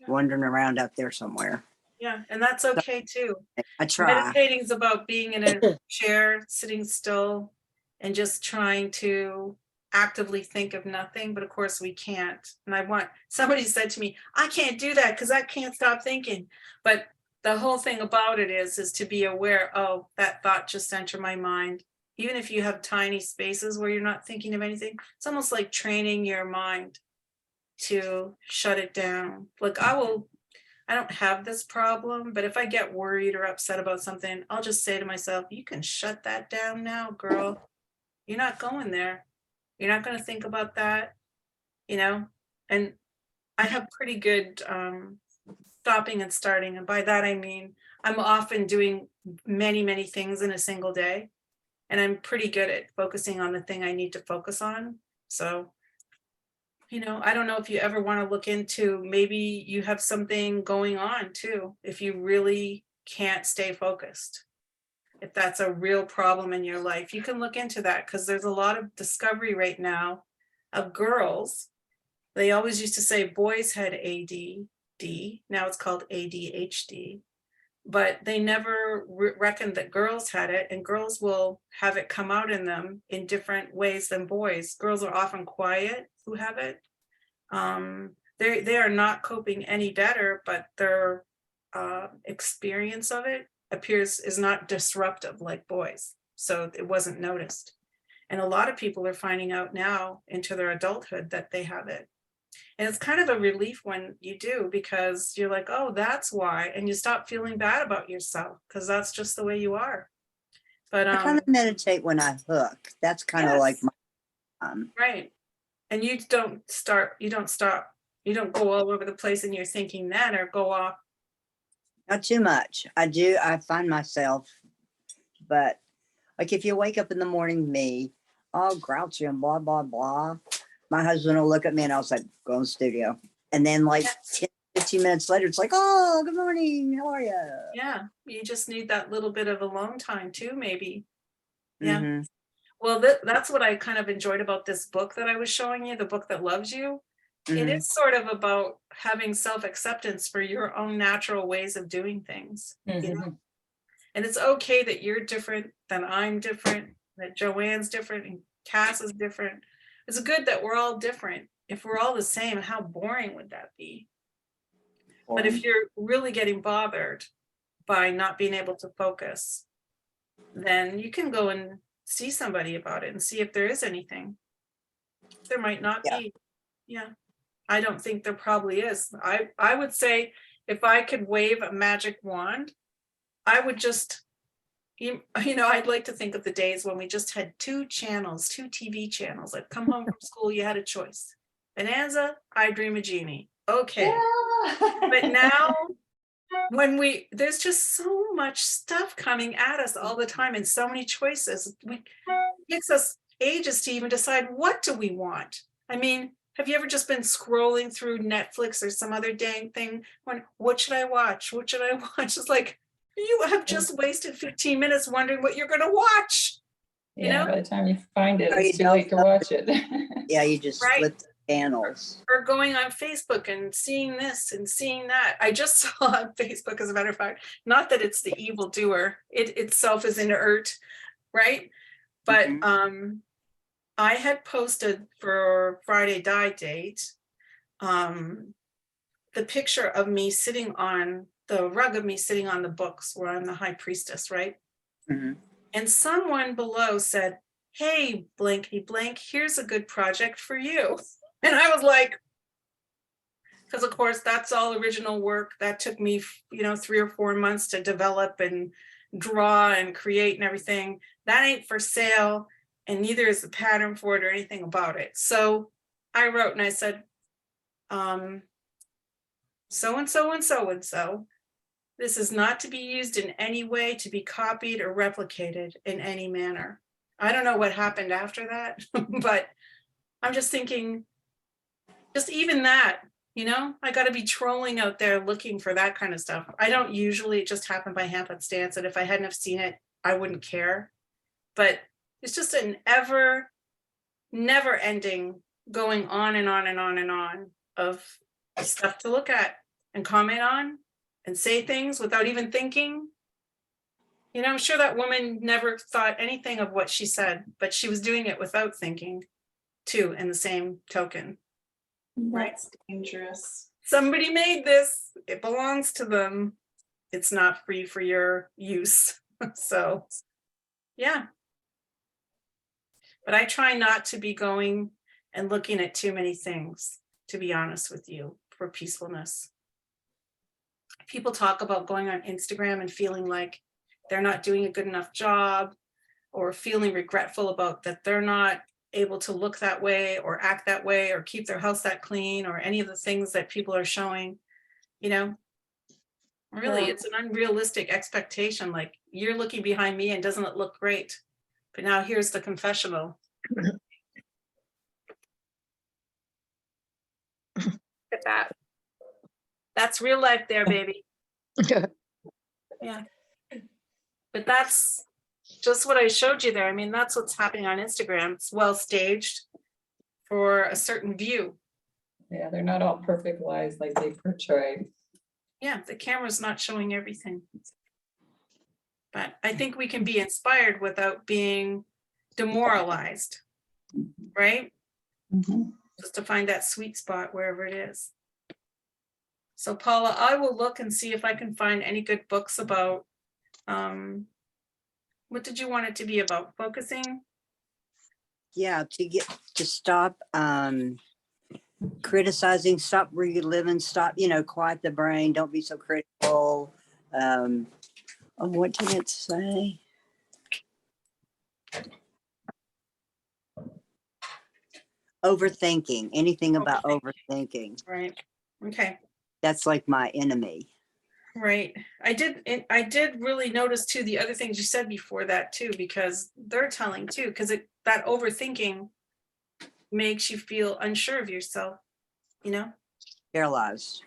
wandering around out there somewhere. Yeah, and that's okay too. I try. Meditating is about being in a chair, sitting still, and just trying to actively think of nothing. But of course we can't. And somebody said to me, I can't do that because I can't stop thinking. But the whole thing about it is to be aware, oh, that thought just entered my mind. Even if you have tiny spaces where you're not thinking of anything, it's almost like training your mind to shut it down. Like I don't have this problem, but if I get worried or upset about something, I'll just say to myself, you can shut that down now, girl. You're not going there. You're not going to think about that, and I have pretty good stopping and starting. And by that, I mean, I'm often doing many, many things in a single day, and I'm pretty good at focusing on the thing I need to focus on. So, I don't know if you ever want to look into, maybe you have something going on too, if you really can't stay focused. If that's a real problem in your life, you can look into that, because there's a lot of discovery right now of girls. They always used to say boys had ADD. Now it's called ADHD. But they never reckoned that girls had it, and girls will have it come out in them in different ways than boys. Girls are often quiet who have it. They are not coping any better, but their experience of it is not disruptive like boys. So it wasn't noticed. And a lot of people are finding out now into their adulthood that they have it. And it's kind of a relief when you do, because you're like, oh, that's why. And you stop feeling bad about yourself, because that's just the way you are. But I kind of meditate when I hook. That's kind of like my right. And you don't stop, you don't go all over the place and you're thinking that, or go off. Not too much. I find myself, but like if you wake up in the morning, me, all grouchy and blah, blah, blah. My husband will look at me and I'll say, go in the studio. And then like 10, 15 minutes later, it's like, oh, good morning. How are you? Yeah. You just need that little bit of alone time too, maybe. Yeah. Mm-hmm. Well, that's what I kind of enjoyed about this book that I was showing you, the book that loves you. It is sort of about having self-acceptance for your own natural ways of doing things. And it's okay that you're different, than I'm different, that Joanne's different, and Cass is different. It's good that we're all different. If we're all the same, how boring would that be? But if you're really getting bothered by not being able to focus, then you can go and see somebody about it and see if there is anything. There might not Yeah. be. Yeah. I don't think there probably is. I would say if I could wave a magic wand, I would just, I'd like to think of the days when we just had two channels, two TV channels. I'd come home from school, you had a choice. Bonanza, I Dream a Genie. Okay. But now there's just so much stuff coming at us all the time and so many choices. It takes us ages to even decide what do we want. I mean, have you ever just been scrolling through Netflix or some other dang thing? What should I watch? What should I watch? It's like, you have just wasted 15 minutes wondering what you're going to watch. You Yeah, know? by the time you find it, Or you it's too don't late to know. watch it. Yeah, you just Right. flip the channels. Or going on Facebook and seeing this and seeing that. I just saw on Facebook, as a matter of fact, not that it's the evil doer, it itself is inert, right? But I had posted for Friday Die Date the picture of me sitting on the rug of me sitting on the books where I'm the high priestess, right? Mhm. And someone below said, hey, blankety blank, here's a good project for you. And I was like, because of course that's all original work that took me, 3 or 4 months to develop and draw and create and everything. That ain't for sale, and neither is the pattern for it or anything about it. So I wrote and I said, so and so and so and so. This is not to be used in any way to be copied or replicated in any manner. I don't know what happened after that, but I'm just thinking, just even that, I got to be trolling out there looking for that kind of stuff. I don't usually, it just happened by happenstance, and if I hadn't have seen it, I wouldn't care. But it's just an never ending going on and on and on and on of stuff to look at and comment on and say things without even thinking. I'm sure that woman never thought anything of what she said, but she was doing it without thinking too, in the same token. Right? That's dangerous. Somebody made this, it belongs to them. It's not free for your use. So, yeah. But I try not to be going and looking at too many things, to be honest with you, for peacefulness. People talk about going on Instagram and feeling like they're not doing a good enough job, or feeling regretful about that they're not able to look that way or act that way or keep their house that clean, or any of the things that people are showing. Really, it's an unrealistic expectation. Like, you're looking behind me and doesn't it look great? But now here's the confessional. Look at that. That's real life there, baby. Yeah. But that's just what I showed you there. I mean, that's what's happening on Instagram. It's well staged for a certain view. Yeah, they're not all perfect lives like they portray. Yeah, the camera's not showing everything. But I think we can be inspired without being demoralized, right? Just to find that sweet spot wherever it is. So Paula, I will look and see if I can find any good books about, what did you want it to be about? Focusing? Yeah, to stop criticizing, stop reliving, stop, quiet the brain, don't be so critical. What did it say? Overthinking, anything about overthinking. Right. Okay. That's like my enemy. Right. I did really notice too, the other things you said before that too, because they're telling too, because that overthinking makes you feel unsure of yourself, Paralyzed.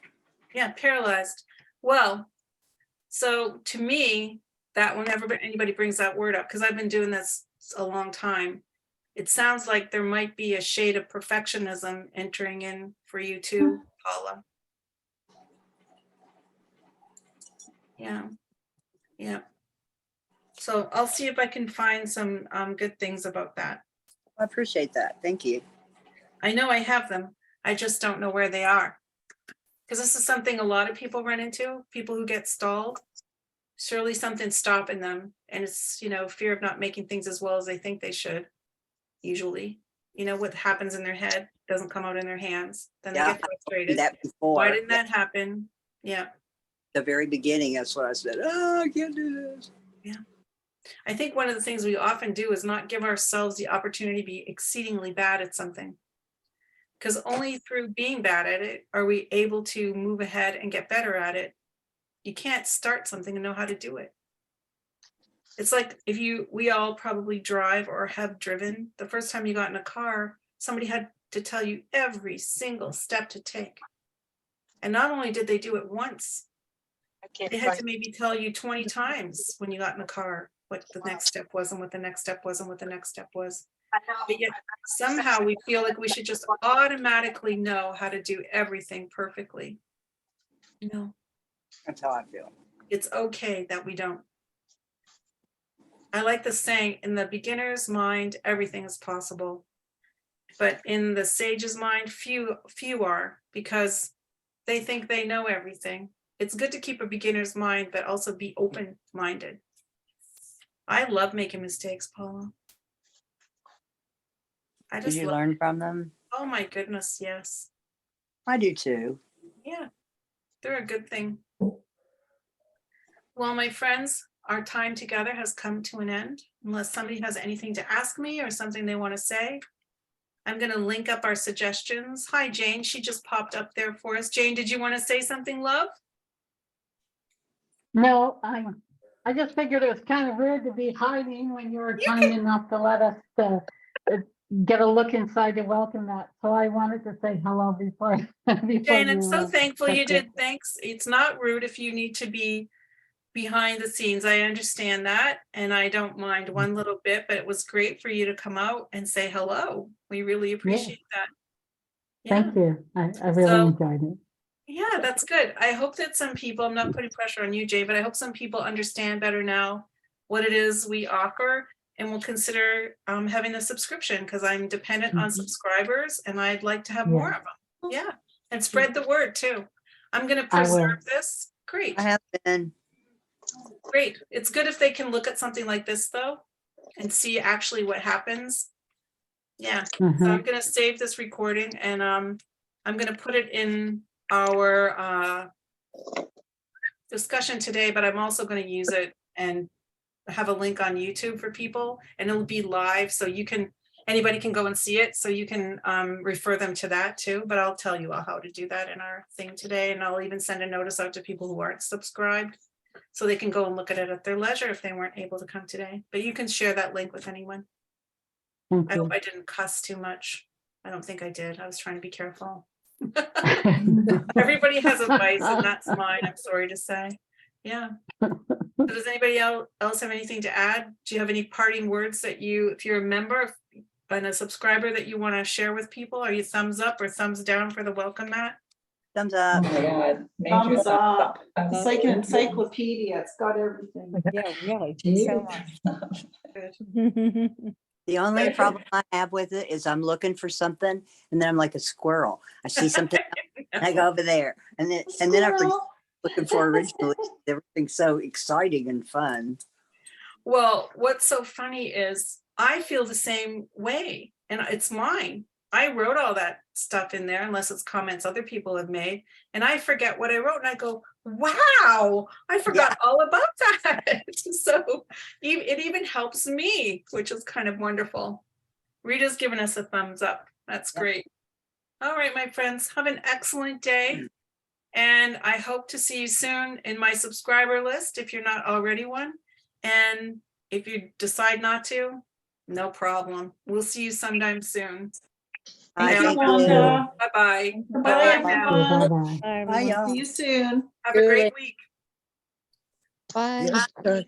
Yeah, paralyzed. Well, so to me, that whenever anybody brings that word up, because I've been doing this a long time, it sounds like there might be a shade of perfectionism entering in for you too, Paula. Yeah. Yeah. So I'll see if I can find some good things about that. I appreciate that. Thank you. I know I have them. I just don't know where they are. Because this is something a lot of people run into, people who get stalled. surely something's stopping them. And it's, fear of not making things as well as they think they should. Usually, what happens in their head doesn't come out in their hands. Then they Yeah, get I told you frustrated. that before. Why didn't that happen? Yeah. The very beginning, that's what I said. Oh, I can't do this. Yeah. I think one of the things we often do is not give ourselves the opportunity to be exceedingly bad at something. Because only through being bad at it are we able to move ahead and get better at it. You can't start something and know how to do it. It's like we all probably drive or have driven. The first time you got in a car, somebody had to tell you every single step to take. And not only did they do it once, they had to maybe tell you 20 times when you got in the car what the next step was and what the next step was and what the next step was. But yet somehow we feel like we should just automatically know how to do everything perfectly. No. That's how I feel. It's okay that we don't. I like the saying, in the beginner's mind, everything is possible. But in the sage's mind, few are, because they think they know everything. It's good to keep a beginner's mind, but also be open-minded. I love making mistakes, Paula. Did you learn from them? Oh my goodness, yes. I do too. Yeah, they're a good thing. Well, my friends, our time together has come to an end. Unless somebody has anything to ask me or something they want to say, I'm going to link up our suggestions. Hi, Jane. She just popped up there for us. Jane, did you want to say something, love? No, I just figured it was kind of rude to be hiding when you were kind enough to let us get a look inside the welcome mat. So I wanted to say hello before. Jane, I'm so you, thankful you took it. did. Thanks. It's not rude if you need to be behind the scenes. I understand that, and I don't mind one little bit, but it was great for you to come out and say hello. We really appreciate that. Yeah. Thank you. I really So- enjoyed it. Yeah, that's good. I hope that some people, I'm not putting pressure on you, Jay, but I hope some people understand better now what it is we offer and will consider having a subscription, because I'm dependent on subscribers and I'd like to have more of them. Yeah, and spread the word too. I'm going to I will. preserve this. Great. I have been. Great. It's good if they can look at something like this though and see actually what happens. Yeah. So I'm going to save this recording and I'm going to put it in our discussion today, but I'm also going to use it and have a link on YouTube for people, and it'll be live, so anybody can go and see it, so you can refer them to that too. But I'll tell you how to do that in our thing today, and I'll even send a notice out to people who aren't subscribed so they can go and look at it at their leisure if they weren't able to come today. But you can share that link with anyone. I hope I didn't cuss too much. I don't think I did. I was trying to be careful. Everybody has a vice, and that's mine, I'm sorry to say. Yeah. So does anybody else have anything to add? Do you have any parting words that if you're a member and a subscriber, that you want to share with people? Are you thumbs up or thumbs down for the welcome mat? Thumbs up. Oh my God. Thumbs up. I It's love like an it. encyclopedia. It's got everything. Yeah, really. The only problem I have with it is I'm looking for something and then I'm like a squirrel. I see something and I go over there and then I forget looking for originally. Everything's so exciting and fun. Well, what's so funny is I feel the same way, and it's mine. I wrote all that stuff in there, unless it's comments other people have made, and I forget what I wrote, and I go, wow, I forgot all about that. So it even helps me, which is kind of wonderful. Rita's given us a thumbs up. That's great. All right, my friends, have an excellent day. And I hope to see you soon in my subscriber list if you're not already one. And if you decide not to, no problem. We'll see you sometime soon. Bye, Thank you, Wanda. Bye-bye. Bye, Bye-bye now. everyone. Bye, y'all. See you soon. Have a great week. Bye. Yes,